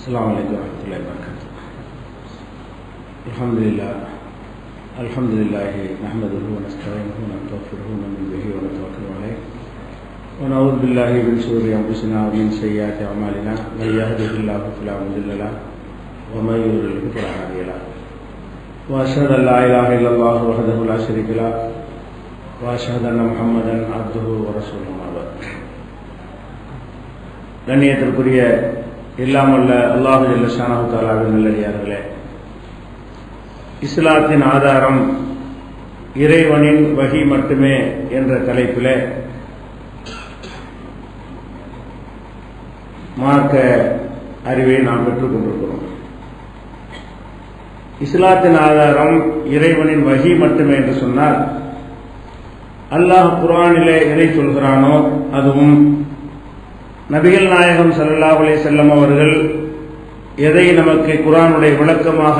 السلام عليكم ورحمة الله وبركاته. الحمد لله نحمده ونستعينه ونستغفره ونؤمن به ونتوكل عليه ونعوذ بالله من شرور أنفسنا ومن سيئات أعمالنا من يهده الله فلا مضل له ومن يضلل فلا هادي له وأشهد أن لا إله إلا الله وحده لا شريك له وأشهد أن محمدا عبده ورسوله أما بعد. கண்ணியத்திற்குரிய இல்லாமல்ல அல்லாஹு ஜல்ல ஷானஹு தஆலாவின் நல்லடியார்களே, இஸ்லாத்தின் ஆதாரம் இறைவனின் வஹி மட்டுமே என்ற தலைப்பிலே மார்க்க அறிவை நாம் பெற்றுக் கொண்டிருக்கிறோம். இஸ்லாத்தின் ஆதாரம் இறைவனின் வஹி மட்டுமே என்று சொன்னால், அல்லாஹ் குர்ஆனிலே எதை சொல்கிறானோ அதுவும் நபிகள் நாயகம் ஸல்லல்லாஹு அலைஹி வஸல்லம் அவர்கள் எதை நமக்கு குர்ஆனுடைய விளக்கமாக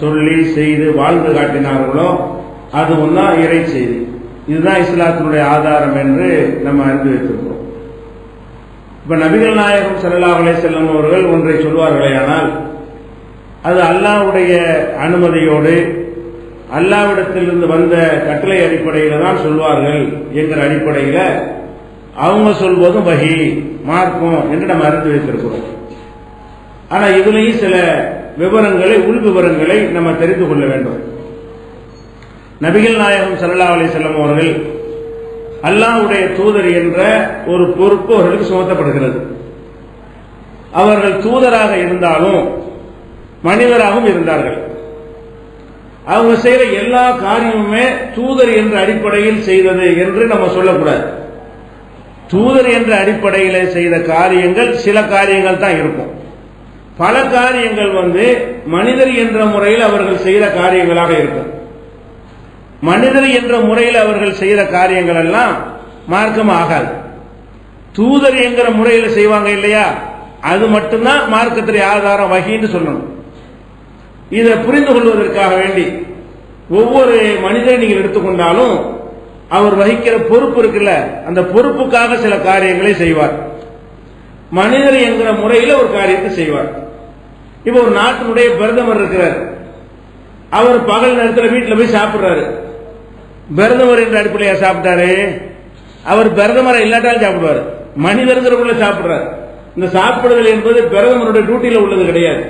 சொல்லி செய்து வாழ்ந்து காட்டினார்களோ அதுவும் தான் இறை செய்தி. இதுதான் இஸ்லாத்தினுடைய ஆதாரம் என்று நம்ம அறிந்து வைத்திருக்கிறோம். இப்ப நபிகள் நாயகம் ஸல்லல்லாஹு அலைஹி வஸல்லம் அவர்கள் ஒன்றை சொல்வார்களேயானால் அது அல்லாஹ்வுடைய அனுமதியோடு அல்லாஹ்விடத்திலிருந்து வந்த கட்டளை அடிப்படையில் தான் சொல்வார்கள் என்கிற அடிப்படையில் அவங்க சொல்வதும் வஹி மார்க்கம் என்று நம்ம அறிந்து வைத்திருக்கிறோம். ஆனா இதுலேயும் சில விவரங்களை உள் விவரங்களை நம்ம தெரிந்து கொள்ள வேண்டும். நபிகள் நாயகம் ஸல்லல்லாஹு அலைஹி வஸல்லம் அவர்கள் அல்லாஹ்வுடைய தூதர் என்ற ஒரு பொறுப்பு அவர்களுக்கு சுமத்தப்படுகிறது. அவர்கள் தூதராக இருந்தாலும் மனிதராகவும் இருந்தார்கள். அவங்க செய்யற எல்லா காரியமுமே தூதர் என்ற அடிப்படையில் செய்தது என்று நம்ம சொல்லக்கூடாது. தூதர் என்ற அடிப்படையில் செய்த காரியங்கள் சில காரியங்கள் தான் இருக்கும். பல காரியங்கள் மனிதர் என்ற முறையில் அவர்கள் செய்த காரியங்களாக இருக்கும். மனிதர் என்ற முறையில் அவர்கள் செய்த காரியங்கள் எல்லாம் மார்க்கம் ஆகாது. தூதர் என்கிற முறையில் செய்வாங்க இல்லையா, அது மட்டும்தான் மார்க்கத்துடைய ஆதாரம் வஹின்னு சொல்லணும். இதை புரிந்து கொள்வதற்காக வேண்டி ஒவ்வொரு மனிதரை நீங்கள் எடுத்துக்கொண்டாலும் அவர் வகிக்கிற பொறுப்பு இருக்குல்ல, அந்த பொறுப்புக்காக சில காரியங்களை செய்வார். மனிதர் என்கிற முறையில் ஒரு காரியத்தை செய்வார். இப்ப ஒரு நாட்டினுடைய பிரதமர் இருக்கிறார், அவர் பகல் நேரத்தில் வீட்டில் போய் சாப்பிடுறாரு. பிரதமர் என்ற அடிப்படையா சாப்பிட்டாரு? அவர் பிரதமரை இல்லாட்டாலும் சாப்பிடுவார், மனிதர்கிறவங்கள சாப்பிடுறார். இந்த சாப்பிடுதல் என்பது பிரதமருடைய டியூட்டியில உள்ளது கிடையாது.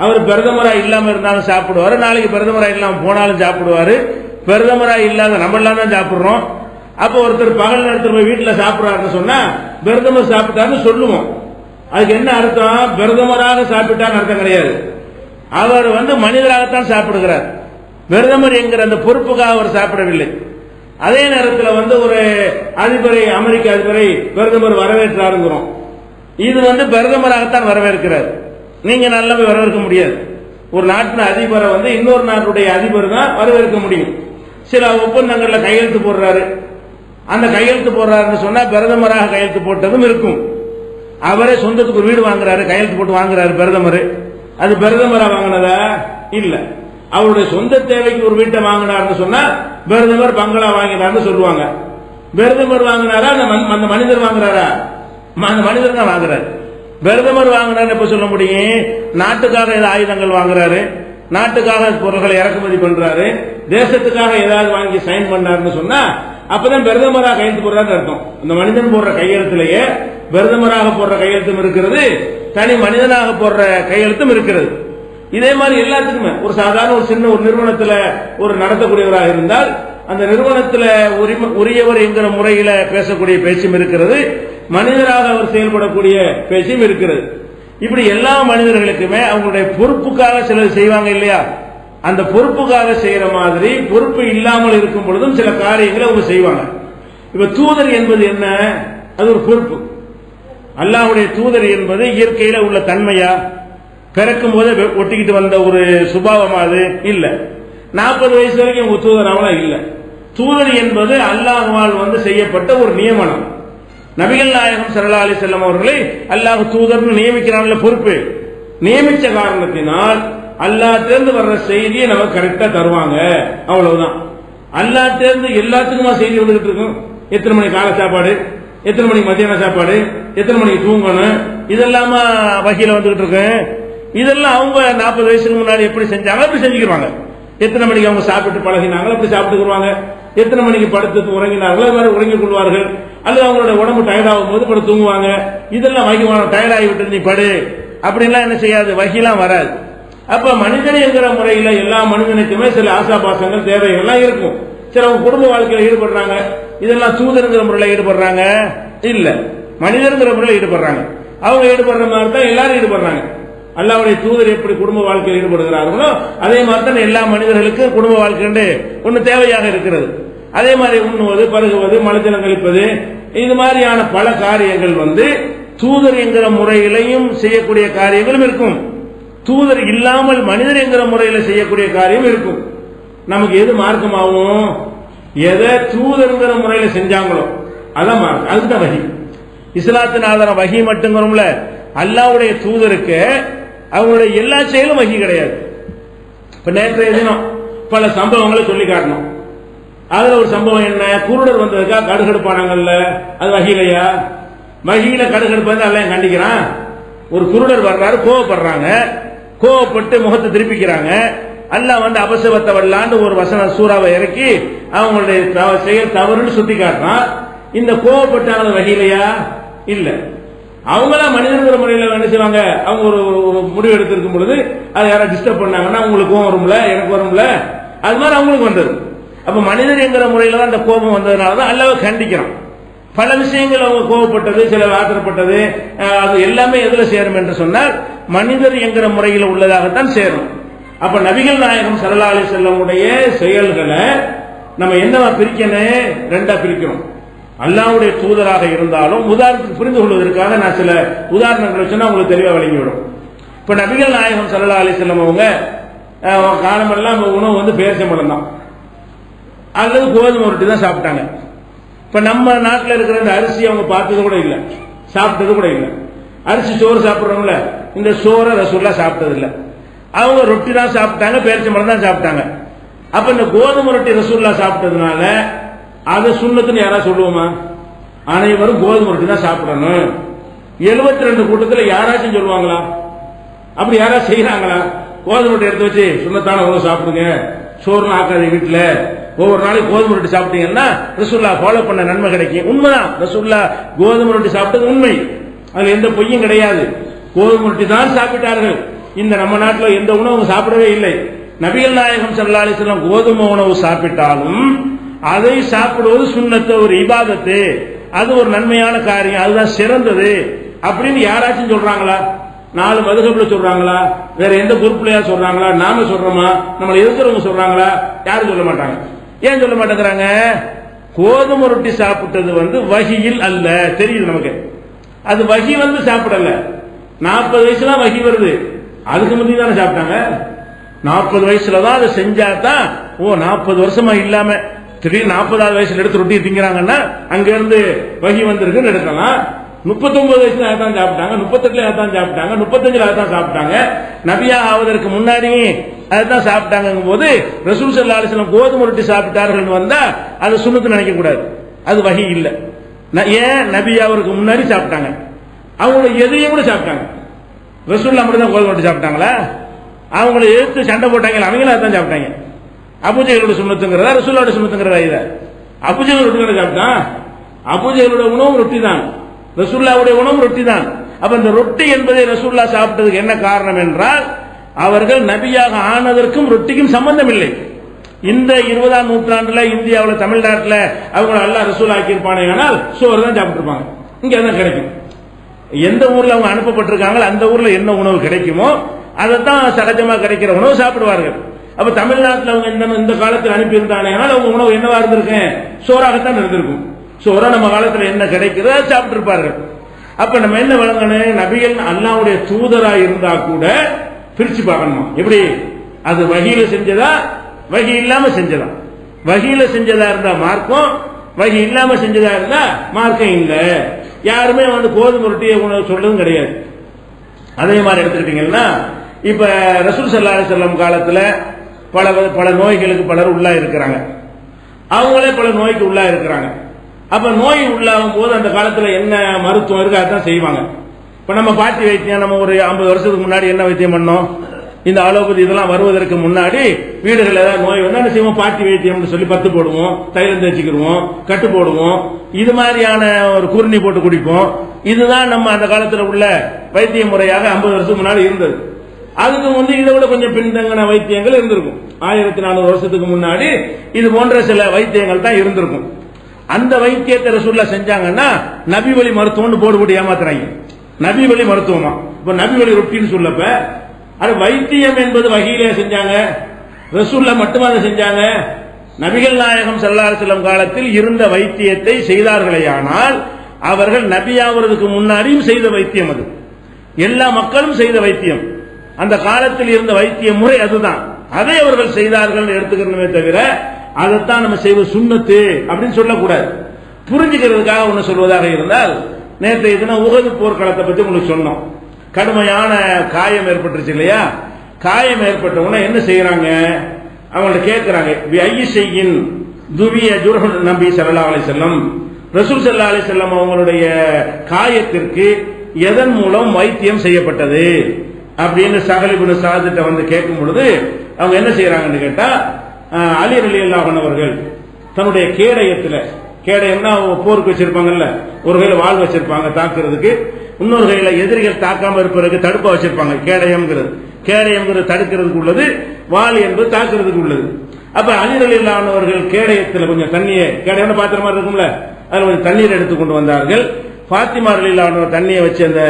அவர் பிரதமரா இல்லாம இருந்தாலும் சாப்பிடுவாரு, நாளைக்கு பிரதமரா இல்லாம போனாலும் சாப்பிடுவாரு. பிரதமரா இல்லாத நம்ம எல்லாம் தான் சாப்பிடுறோம். அப்ப ஒருத்தர் பகல் நேரத்தில் போய் வீட்டுல சாப்பிடுறாருன்னு சொன்னா பிரதமர் சாப்பிட்டாருன்னு சொல்லுவோம். அதுக்கு என்ன அர்த்தம்? பிரதமராக சாப்பிட்டான்னு அர்த்தம் கிடையாது. அவர் மனிதராகத்தான் சாப்பிடுகிறார். பிரதமர் என்கிற அந்த பொறுப்புக்காக அவர் சாப்பிடவில்லை. அதே நேரத்தில் ஒரு அதிபரை, அமெரிக்க அதிபரை பிரதமர் வரவேற்றாருங்கிறோம். இது பிரதமராகத்தான் வரவேற்கிறார். நீங்க நல்லா வரவேற்க முடியாது. ஒரு நாட்டின் அதிபரை இன்னொரு நாட்டுடைய அதிபர் தான் வரவேற்க முடியும். சில ஒப்பந்தங்கள்ல கையெழுத்து போடுறாரு, அந்த கையெழுத்து போடுறாருன்னு சொன்னா பிரதமராக கையெழுத்து போட்டதும் இருக்கும். அவரே சொந்தத்துக்கு ஒரு வீடு வாங்குறாரு, கையெழுத்து போட்டு வாங்குறாரு பிரதமர். அது பிரதமரா வாங்கினதா? இல்ல. அவருடைய சொந்த தேவைக்கு ஒரு வீட்டை வாங்கினார்னு சொன்னா பிரதமர் பங்களா வாங்கினார்னு சொல்லுவாங்க. பிரதமர் வாங்கினாரா அந்த மனிதர் வாங்குறாரா? அந்த மனிதர் தான் வாங்குறாரு. பிரதமர் வாங்கினார் எப்ப சொல்ல முடியும்? நாட்டுக்காக ஏதாவது ஆயுதங்கள் வாங்குறாரு, நாட்டுக்காக பொருட்களை இறக்குமதி பண்றாரு, தேசத்துக்காக ஏதாவது வாங்கி சைன் பண்ணாருன்னு சொன்னா அப்பதான் பிரதமராக கையெழுத்து போடுறாரு அர்த்தம். அந்த மனிதன் போடுற கையெழுத்திலேயே பிரதமராக போடுற கையெழுத்தும் இருக்கிறது, தனி மனிதனாக போடுற கையெழுத்தும் இருக்கிறது. இதே மாதிரி எல்லாத்துக்குமே ஒரு சாதாரண ஒரு சின்ன ஒரு நிறுவனத்தில் ஒரு நடத்தக்கூடியவராக இருந்தால் அந்த நிறுவனத்தில் உரியவர் என்கிற முறையில் பேசக்கூடிய பேச்சும் இருக்கிறது, மனிதராக அவர் செயல்படக்கூடிய பேச்சும் இருக்கிறது. இப்படி எல்லா மனிதர்களுக்குமே அவங்களுடைய பொறுப்புக்காக சிலர் செய்வாங்க இல்லையா, அந்த பொறுப்புக்காக செய்யற மாதிரி பொறுப்பு இல்லாமல் இருக்கும் பொழுதும் சில காரியங்களை அவங்க செய்வாங்க. இப்ப தூதர் என்பது என்ன? அது ஒரு பொறுப்பு. அல்லாஹ்வுடைய தூதர் என்பது இயற்கையில உள்ள தன்மையா, பிறக்கும் போதே ஒட்டிக்கிட்டு வந்த ஒரு சுபாவமா? அது இல்ல. 40 வயசு வரைக்கும் அவங்க தூதராவலாம் இல்ல. தூதர் என்பது அல்லாஹ்வால் செய்யப்பட்ட ஒரு நியமனம். நபிகள் நாயகம் ஸல்லல்லாஹு அலைஹி வஸல்லம் அவர்களை அல்லாஹ் தூதர்னு நியமிக்கிறான்ல, பொறுப்பு நியமிச்ச காரணத்தினால் அல்லாஹ்விலிருந்து வர்ற செய்தியை நமக்கு கரெக்டா தருவாங்க. அவ்வளவுதான். அல்லாஹ்விலிருந்து எல்லாத்துக்குமா செய்தி வந்துகிட்டு இருக்கும். எத்தனை மணி காலை சாப்பாடு, எத்தனை மணிக்கு மத்தியான சாப்பாடு, எத்தனை மணிக்கு தூங்கணும், இதெல்லாம வகையில வந்துகிட்டு இருக்கு. இதெல்லாம் அவங்க 40 வயசுக்கு முன்னாடி எப்படி செஞ்சாங்க அப்படி செஞ்சுக்கிடுவாங்க. எத்தனை மணிக்கு அவங்க சாப்பிட்டு பழகினாங்களோ அப்படி சாப்பிட்டுக்குருவாங்க. எத்தனை மணிக்கு படுத்து உறங்கினார்களோ அது மாதிரி உறங்கிக் கொள்வார்கள். அல்லது அவங்களோட உடம்பு டயர்டாகும் போது படுத்து தூங்குவாங்க. இதெல்லாம் வகி டயர்டாகி விட்டு நீ படு அப்படின்லாம் என்ன செய்யாது, வகிலாம் வராது. அப்ப மனிதன் என்கிற முறையில எல்லா மனிதனுக்குமே சில ஆசாபாசங்கள் தேவைகள்லாம் இருக்கும். சிலவங்க குடும்ப வாழ்க்கையில் ஈடுபடுறாங்க, இதெல்லாம் தூதருங்கிற முறையில் ஈடுபடுறாங்க இல்ல, மனிதருங்கிற முறையில் ஈடுபடுறாங்க. அவங்க ஈடுபடுற மாதிரி தான் எல்லாரும் ஈடுபடுறாங்க. அல்லாஹ்வுடைய தூதர் எப்படி குடும்ப வாழ்க்கையில் ஈடுபடுகிறார்களோ அதே மாதிரி தான் எல்லா மனிதர்களுக்கும் குடும்ப வாழ்க்கை ஒன்று தேவையாக இருக்கிறது. அதே மாதிரி உண்ணுவது, பருகுவது, மலஜலம் கழிப்பது, இது மாதிரியான பல காரியங்கள் தூதர் என்கிற முறையிலையும் செய்யக்கூடிய காரியங்களும் இருக்கும். தூதர் இல்லாமல் மனிதர் என்கிற முறையில் செய்யக்கூடிய காரியம் இருக்கும். நமக்கு எது மார்க்கமாகும், எதை தூதர்ங்கிற முறையில் செஞ்சாங்களோ அதான் மார்க்கம், அதுதான் வகி. இஸ்லாத்தின் ஆதாரம் வகி மட்டுங்கிறோம்ல, அல்லாஹ்வுடைய தூதருக்கு அவங்களுடைய எல்லா செயலும் வகி கிடையாது. இப்ப நேற்றைய தினம் பல சம்பவங்களை சொல்லி காட்டணும். அதுல ஒரு சம்பவம் என்ன, குருடர் வந்ததுக்கா கடுகடுப்பானாங்கல்ல, அது வகிலையா? வகியில கடுகடுப்பு எல்லாம் கண்டிக்கிறான். ஒரு குருடர் வர்றாரு, கோவப்படுறாங்க, கோவப்பட்டு முகத்தை திருப்பிக்கிறாங்க. அல்லாஹ் அபசவத்தை வரலான்னு ஒரு வசன சூறாவை இறக்கி அவங்களுடைய செயல் தவறுன்னு சுட்டி காட்டுறான். இந்த கோவப்பட்டாங்க வகிலையா? இல்ல. அவங்களா மனிதங்கிற முறையில் என்ன செய்வாங்க, அவங்க ஒரு முடிவு எடுத்திருக்கும் பொழுது அதை யாராவது டிஸ்டர்ப் பண்ணாங்கன்னா அவங்களுக்கும் வரும்ல, எனக்கு வரும்ல, அது மாதிரி அவங்களுக்கு வந்தது. அப்ப மனிதர் என்கிற முறையில தான் அந்த கோபம் வந்ததுனாலதான் அல்லாஹ் கண்டிக்கிறான். பல விஷயங்கள் அவங்க கோபப்பட்டது, சில ஆத்திரப்பட்டது, அது எல்லாமே எதுல சேரும் என்று சொன்னால் மனிதர் என்கிற முறையில் உள்ளதாகத்தான் சேரும். அப்ப நபிகள் நாயகம் ஸல்லல்லாஹு அலைஹி வஸல்லம் உடைய செயல்களை நம்ம என்னவா பிரிக்கணும், ரெண்டா பிரிக்கிறோம். அல்லாஹ்வுடைய தூதராக இருந்தாலும் உதாரணத்துக்கு புரிந்து கொள்வதற்காக நான் சில உதாரணங்களை சொன்னா உங்களுக்கு தெளிவா விளங்கிவிடும். இப்ப நபிகள் நாயகம் ஸல்லல்லாஹு அலைஹி வஸல்லம் அவங்க காலமெல்லாம் உணவு பேரிச்சம்பழம் தான் அல்லது கோதுமை ரொட்டி தான் சாப்பிட்டாங்க. இப்ப நம்ம நாட்டில் இருக்கிற இந்த அரிசி அவங்க பார்த்தது கூட இல்லை, சாப்பிட்டது கூட இல்லை. அரிசி சோறு சாப்பிட்றவங்கள இந்த சோறை ரசூல்லா சாப்பிட்டது இல்லை. அவங்க ரொட்டி தான் சாப்பிட்டாங்க, பேரிச்சம்பழம் தான் சாப்பிட்டாங்க. அப்ப இந்த கோதுமை ரொட்டி ரசூல்லா சாப்பிட்டதுனால அதை சுன்னத்துன்னு யாராவது சொல்லுவோமா? அனைவரும் கோதுமை ரொட்டி தான் சாப்பிடணும். 72 கூட்டத்தில் யாராச்சும் சொல்லுவாங்களா? அப்படி யாராவது செய்யறாங்களா? கோதுமை ரொட்டி எடுத்து வச்சு சுன்னத்தான உணவு சாப்பிடுங்க, சோறுலாம் ஆக்காது வீட்டுல, ஒவ்வொரு நாளைக்கு கோதுமை ரொட்டி சாப்பிட்டீங்கன்னா ரசூல்லா ஃபாலோ பண்ண நன்மை கிடைக்கும். உண்மைதான், ரசூல்லா கோதுமை ரொட்டி சாப்பிட்டது உண்மை, அதுல எந்த பொய்யும் கிடையாது. கோதுமை ரொட்டி தான் சாப்பிட்டார்கள். இந்த நம்ம நாட்டில் எந்த உணவும் சாப்பிடவே இல்லை. நபிகள் நாயகம் ஸல்லல்லாஹு அலைஹி வஸல்லம் கோதுமை உணவு சாப்பிட்டாலும் அதை சாப்பிடுவது சுன்னத்து, ஒரு இபாதத்து, அது ஒரு நன்மையான காரியம், அதுதான் சிறந்தது அப்படின்னு யாராச்சும் சொல்றாங்களா? 4 மதுஹப்ல சொல்றாங்களா? வேற எந்த குரூப்லயா சொல்றாங்களா? நாம சொல்றோமா? நம்மளை எதிர்க்கிறவங்க சொல்றாங்களா? யாரும் சொல்ல மாட்டாங்க. ஏன் சொல்ல மாட்டேங்கிறாங்க? கோதுமை ரொட்டி சாப்பிட்டது வகியில் அல்ல, தெரியுது நமக்கு. அது வகி சாப்பிடல. 40 வயசுல வகி வருது, அதுக்கு முந்தி தானே சாப்பிட்டாங்க. 40 வயசுல தான் அதை செஞ்சாதான், 40 வருஷமா இல்லாம திடீர்னு 40வது வயசுல எடுத்து ரொட்டி திங்கிறாங்கன்னா அங்க இருந்து வகி வந்திருக்குன்னு எடுக்கலாம். 39 வயசுல அதான் சாப்பிட்டாங்க, 38ல அதான் சாப்பிட்டாங்க, 35ல அதான் சாப்பிட்டாங்க. நபியா ஆவதற்கு முன்னாடி அதுதான் சாப்பிட்டாங்க போது ரசூல் ஸல்லல்லாஹு அலைஹி வஸல்லம் கோதுமை ரொட்டி சாப்பிட்டார்கள் வந்தா அது சுன்னத்து நினைக்க கூடாது, அது வகி இல்ல. ஏன்? நபியாவதற்கு முன்னாடி சாப்பிட்டாங்க, அவங்கள எதையும் கூட சாப்பிட்டாங்க. ரசூல்லா மட்டும் தான் கோதுமை ரொட்டி சாப்பிட்டாங்களா? அவங்களை எதிர்த்து சண்டை போட்டாங்க, அவங்களும் அதான் சாப்பிட்டாங்க. அபூஜஹலோட சுன்னத்துங்கிறதா ரசூலுல்லாஹ்வுடைய சுன்னத்துங்கிறதா? இத அபூஜஹல் ரொட்டி சாப்பிட்டான். அபூஜஹலோட உணவு ரொட்டி தான், ரசூலுல்லாஹ்வுடைய உணவு ரொட்டி தான். அப்ப இந்த ரொட்டி என்பதை ரசூலுல்லாஹ் சாப்பிட்டதுக்கு என்ன காரணம் என்றால், அவர்கள் நபியாக ஆனதற்கும் ரொட்டிக்கும் சம்பந்தம் இல்லை. இந்த 20ஆம் நூற்றாண்டுல இந்தியாவில் தமிழ்நாட்டில் அவங்க அல்லாஹ் ரசூல் ஆக்கியிருப்பானே, ஆனால் சோறு தான் சாப்பிட்டுருப்பாங்க. இங்க தான் கிடைக்கும். எந்த ஊர்ல அவங்க அனுப்பப்பட்டிருக்காங்களோ அந்த ஊர்ல என்ன உணவு கிடைக்குமோ அதைத்தான் சகஜமா கிடைக்கிற உணவு சாப்பிடுவார்கள். அப்ப தமிழ்நாட்டில் அவங்க இந்த காலத்தில் அனுப்பியிருந்தானே, ஆனால் அவங்க உணவு என்னவா இருந்திருக்கேன்? சோறாகத்தான் இருந்திருக்கும். சோறா நம்ம காலத்தில் என்ன கிடைக்கிறதோ சாப்பிட்டு இருப்பார்கள். அப்ப நம்ம என்ன வழங்கணும்? நபிகள் அல்லாஹ்வுடைய தூதரா இருந்தா கூட பிரிச்சு பார்க்கணுமா? எப்படி? அது வகியில செஞ்சதா, வகி இல்லாம செஞ்சதா? வகியில செஞ்சதா இருந்தா மார்க்கம், வகி இல்லாம செஞ்சதா இருந்தா மார்க்கம் இல்ல. யாருமே கோதுமை ரொட்டியை உணவு சொல்றதும் கிடையாது. அதே மாதிரி எடுத்துக்கிட்டீங்கன்னா இப்ப ரசூல் ஸல்லல்லாஹு அலைஹி வஸல்லம் காலத்துல பல நோய்களுக்கு பலர் உள்ளா இருக்கிறாங்க, அவங்களே பல நோய்க்கு உள்ளா இருக்கிறாங்க. அப்ப நோய் உள்ளாகும் போது அந்த காலத்துல என்ன மருத்துவம் இருக்கு அதான் செய்வாங்க. இப்ப நம்ம பாட்டி வைத்தியம் நம்ம ஒரு 50 வருஷத்துக்கு முன்னாடி என்ன வைத்தியம் பண்ணோம்? இந்த அலோபதி இதெல்லாம் வருவதற்கு முன்னாடி வீடுகள் ஏதாவது நோய் வந்து என்ன செய்வோம்? பாட்டி வைத்தியம் சொல்லி பத்து போடுவோம், தைலம் தேய்ச்சிக்கிடுவோம், கட்டு போடுவோம், இது மாதிரியான ஒரு குருணி போட்டு குடிப்போம். இதுதான் நம்ம அந்த காலத்தில் உள்ள வைத்திய முறையாக 50 வருஷத்துக்கு முன்னாடி இருந்தது. அதுக்கு வந்து இதை விட கொஞ்சம் பின்தங்கின வைத்தியங்கள் இருந்திருக்கும். 1400 வருஷத்துக்கு முன்னாடி இது போன்ற சில வைத்தியங்கள் தான் இருந்திருக்கும். அந்த வைத்தியத்தை ரசூலுல்லாஹ் செஞ்சாங்கன்னா நபி வழி மருத்துவம்னு போட்டு ஏமாத்துறாங்க. நபி வழி மருத்துவமா? இப்ப நபி வழி ரொட்டின்னு சொல்லப்ப அது வைத்தியம் என்பது வகையிலே செஞ்சாங்க. ரசூலுல்லாஹ் மட்டுமா அதை செஞ்சாங்க? நபிகள் நாயகம் ஸல்லல்லாஹு அலைஹி வஸல்லம் காலத்தில் இருந்த வைத்தியத்தை செய்தார்களேயானால் அவர்கள் நபியாவதற்கு முன்னாடியும் செய்த வைத்தியம் அது. எல்லா மக்களும் செய்த வைத்தியம். அந்த காலத்தில் இருந்த வைத்திய முறை அதுதான். அதை அவர்கள் செய்தார்கள் எடுத்துக்கிறோமே தவிர அதைத்தான் நம்ம செய்வது சுன்னத்து அப்படின்னு சொல்லக்கூடாது. புரிஞ்சுக்கிறதுக்காக ஒன்று சொல்வதாக இருந்தால், நேற்றைய தினம் உஹது போர்க்களத்தை பற்றி உங்களுக்கு சொன்னோம். கடுமையான காயம் ஏற்பட்டுருச்சு இல்லையா? காயம் ஏற்பட்ட உடனே என்ன செய்யறாங்க? அவங்கள்ட்ட கேட்கிறாங்க, ஐயின் துவிய ஜுர்ஹுன் நபி ஸல்லல்லாஹு அலைஹி வஸல்லம், ரசூல் ஸல்லல்லாஹு அலைஹி வஸல்லம் அவங்களுடைய காயத்திற்கு எதன் மூலம் வைத்தியம் செய்யப்பட்டது அப்படின்னு சஹல் இப்னு சாதிட்ட வந்து கேட்கும் பொழுது அவங்க என்ன செய்யறாங்கன்னு கேட்டா, அலி ரலியல்லாஹு அன்ஹு அவர்கள் தன்னுடைய கேடயம்னா போருக்கு வச்சிருப்பாங்கல்ல, ஒரு கையில வாள் வச்சிருப்பாங்க தாக்குறதுக்கு, இன்னொரு கையில எதிரிகள் தாக்காம இருப்பதற்கு தடுப்பா வச்சிருப்பாங்க. கேடயம்ங்கிறது தடுக்கிறதுக்கு உள்ளது, வாள் என்பது தாக்குறதுக்கு உள்ளது. அப்ப அலி ரலியல்லாஹு அன்ஹு அவர்கள் கேடயத்துல கொஞ்சம் தண்ணியை, கேடயம்னு பாத்திர மாதிரி இருக்கும்ல, அதுல கொஞ்சம் தண்ணீர் எடுத்து கொண்டு வந்தார்கள். பாத்திமா ரலியல்லாஹு அன்ஹா தண்ணியை வச்சு அந்த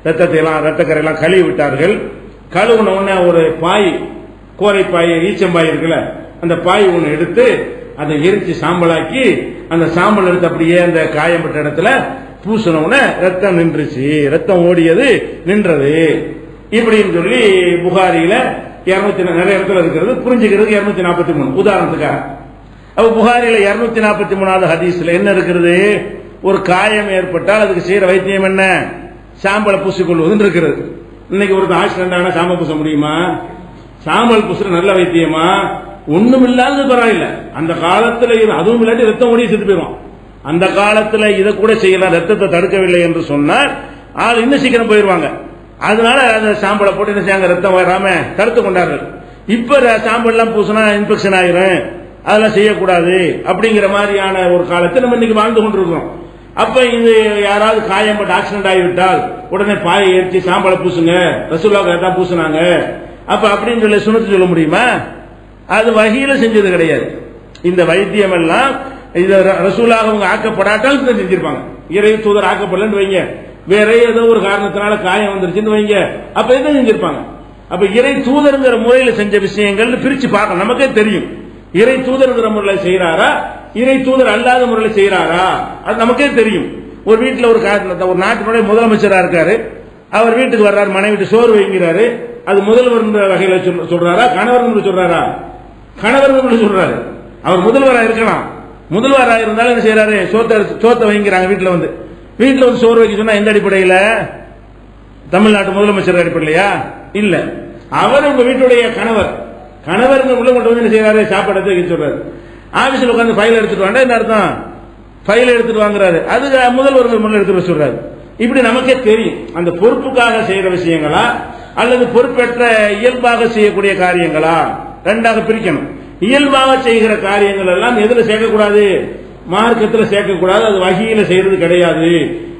ரத்தக்கரையெல்லாம் கழுவி விட்டார்கள். கழுவுன உடனே ஒரு பாய், கோரைப்பாய், ஈச்சம்பாய் இருக்குல்ல, அந்த பாய் ஒன்று எடுத்து அதை எரிச்சு சாம்பலாக்கி அந்த சாம்பல் எடுத்து அப்படியே அந்த காயப்பட்ட இடத்துல பூசின உடனே ரத்தம் நின்றுச்சு, ரத்தம் ஓடியது நின்றது. இப்படின்னு சொல்லி புகாரியில 200 நிறைய இடத்துல இருக்கிறது, புரிஞ்சுக்கிறது 243 உதாரணத்துக்காக. அப்ப புகாரியில 243வது ஹதீஸ்ல என்ன இருக்கிறது? ஒரு காயம் ஏற்பட்டால் அதுக்கு செய்யற வைத்தியம் என்ன? சாம்பலை பூசிக்கொள்வது இருக்கிறது. இன்னைக்கு ஒரு ஆக்சிடென்ட் ஆனா சாம்பல் பூச முடியுமா? சாம்பல் பூசுற நல்ல வைத்தியமா? ஒண்ணும் இல்லாதது பரவாயில்ல. அந்த காலத்துல அதுவும் இல்லாட்டி ரத்தம் ஓடி செத்து போயிடும். அந்த காலத்துல இதை கூட செய்யலாம், ரத்தத்தை தடுக்கவில்லை என்று சொன்னால் ஆள் இன்னும் சீக்கிரம் போயிருவாங்க. அதனால அந்த சாம்பலை போட்டு என்ன செய்யாங்க, ரத்தம் வராம தடுத்து கொண்டார்கள். இப்ப சாம்பல் எல்லாம் பூசினா இன்ஃபெக்ஷன் ஆயிரும், அதெல்லாம் செய்யக்கூடாது அப்படிங்கிற மாதிரியான ஒரு காலத்தில் நம்ம இன்னைக்கு வாழ்ந்து கொண்டிருக்கிறோம். அப்ப இது யாராவது காயப்பட்டு ஆக்சிடென்ட் ஆகிவிட்டால் உடனே பாயை ஏற்றி சாம்பலை பூசுங்க, ரசூலுல்லாஹ் தான் பூசினாங்க அப்ப அப்படின்னு சொல்லி சுனத்து சொல்ல முடியுமா? அது வஹீல செஞ்சது கிடையாது. இந்த வைத்தியம் எல்லாம் இது ரசூலுல்லாஹ் அவங்க ஆக்கப்படாட்டால் செஞ்சிருப்பாங்க. இறை தூதர் ஆக்கப்படலன்னு வைங்க, வேற ஏதோ ஒரு காரணத்தினால காயம் வந்துருச்சுன்னு வைங்க, அப்ப என்ன செஞ்சிருப்பாங்க? அப்ப இறை தூதர்ங்கிற முறையில் செஞ்ச விஷயங்கள் பிரிச்சு பார்க்க நமக்கே தெரியும். இறை தூதர்ங்கிற முறையில் செய்யறாரா, இறை தூதர் அல்லாத முறையில் செய்யறாரா, அது நமக்கே தெரியும். ஒரு வீட்டில் ஒரு நாட்டினுடைய முதலமைச்சரா இருக்காரு, அவர் வீட்டுக்கு வர்றாரு, மனைவி சோறு வைங்கிறாரு, அது முதல்வர் வகையில சொல்றாரா, கணவர் சொல்றாரா? கணவர் சொல்றாரு. அவர் முதல்வராக இருக்கலாம், முதல்வராக இருந்தாலும் என்ன செய்யறாரு, சோத்தை வைங்கிறாங்க வீட்டில் வந்து சோறு வைக்க சொன்னா எந்த அடிப்படையில்? தமிழ்நாட்டு முதலமைச்சர் அடிப்படையிலையா? இல்ல, அவர் உங்க வீட்டுடைய கணவர் உள்ள கொண்டு வந்து என்ன செய்யறாரு, சாப்பாடு எடுத்து வைக்க சொல்றாரு. ஆபீஸ்ல உட்காந்து ஃபைல் எடுத்துட்டு வாங்க, என்ன அர்த்தம்? ஃபைல் எடுத்துட்டு வாங்குறாரு, அது முதல்வர் முன்ன எடுத்துட்டு சொல்றாரு. இப்படி நமக்கே தெரியும் அந்த பொறுப்புக்காக செய்யற விஷயங்களா அல்லது பொறுப்பேற்ற இயல்பாக செய்யக்கூடிய காரியங்களா, ரெண்டாக பிரிக்கணும். இயல்பாக செய்கிற காரியங்கள் எல்லாம் எதுல சேர்க்கக்கூடாது? மார்க்கத்தில் சேர்க்கக்கூடாது, அது வஹீல செய்யறது கிடையாது,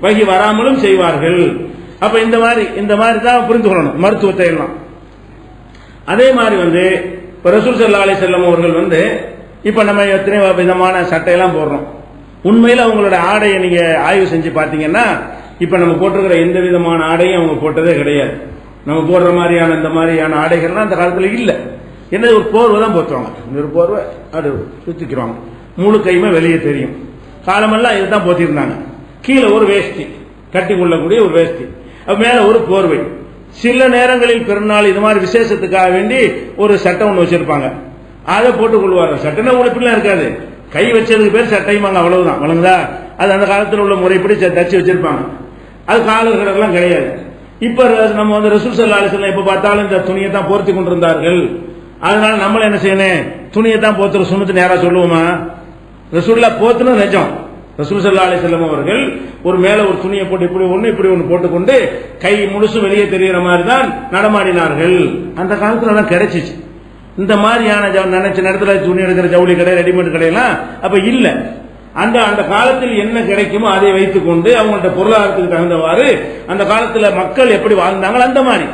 வஹி வராமலும் செய்வார்கள். அப்ப இந்த மாதிரி தான் புரிந்து கொள்ளணும் மருத்துவத்தை எல்லாம். அதே மாதிரி வந்து ரசூல் ஸல்லல்லாஹு அலைஹி வஸல்லம் அவர்கள் இப்ப நம்ம எத்தனை விதமான சட்டையெல்லாம் போடுறோம். உண்மையில் அவங்களோட ஆடையை நீங்க ஆய்வு செஞ்சு பார்த்தீங்கன்னா இப்ப நம்ம போட்டிருக்கிற எந்த விதமான ஆடையும் அவங்க போட்டதே கிடையாது. நம்ம போடுற மாதிரியான இந்த மாதிரியான ஆடைகள்லாம் அந்த காலத்தில் இல்லை. என்ன, ஒரு போர்வை தான் போத்துவாங்க, ஒரு போர்வை அது சுத்திக்கிறாங்க, முழு கையுமே வெளியே தெரியும். காலமெல்லாம் இதுதான் போத்திருந்தாங்க. கீழே ஒரு வேஷ்டி, கட்டி கொள்ளக்கூடிய ஒரு வேஷ்டி, மேல ஒரு போர்வை. சில நேரங்களில் பெருநாள் இது மாதிரி விசேஷத்துக்காக வேண்டி ஒரு சட்டை ஒன்று வச்சிருப்பாங்க, அதை போட்டுக் கொள்வார்கள். சட்டைனா உழைப்புலாம் இருக்காது, கை வச்சதுக்கு பேர் சட்டையுமாங்க, அவ்வளவுதான், வழங்குதா? அது அந்த காலத்தில் உள்ள முறைப்படி தச்சு வச்சிருப்பாங்க. அது காலர்களெல்லாம் கிடையாது. இப்ப நம்ம ரசூல் ஸல்லல்லாஹு அலைஹி வஸல்லம் எப்ப பார்த்தாலும் இந்த துணியை தான் போர்த்தி கொண்டிருந்தார்கள். அதனால நம்மள என்ன செய்யணும், துணியை தான் போத்துற சுன்னத்து நேரா சொல்லுவோமா? ரசூலுல்லாஹ் போத்துன நிஜம், ரசூல் ஸல்லல்லாஹு அலைஹி வஸல்லம் அவர்கள் ஒரு மேல ஒரு துணியை போட்டு இப்படி ஒன்னு போட்டுக்கொண்டு கை முழுசு வெளியே தெரிகிற மாதிரி தான் நடமாடினார்கள். அந்த காலத்துல எல்லாம் கிடைச்சிச்சு. இந்த மாதிரியான நினைச்ச நேரத்துல துணி எடுக்கிற ஜவுளி கடை, ரெடிமேட் கடையெல்லாம் அப்ப இல்ல. அந்த காலத்தில் என்ன கிடைக்குமோ அதை வைத்துக் கொண்டு அவங்கள்ட்ட பொருளாதாரத்துக்கு தகுந்தவாறு அந்த காலத்துல மக்கள் எப்படி வாழ்ந்தாங்க அந்த மாதிரி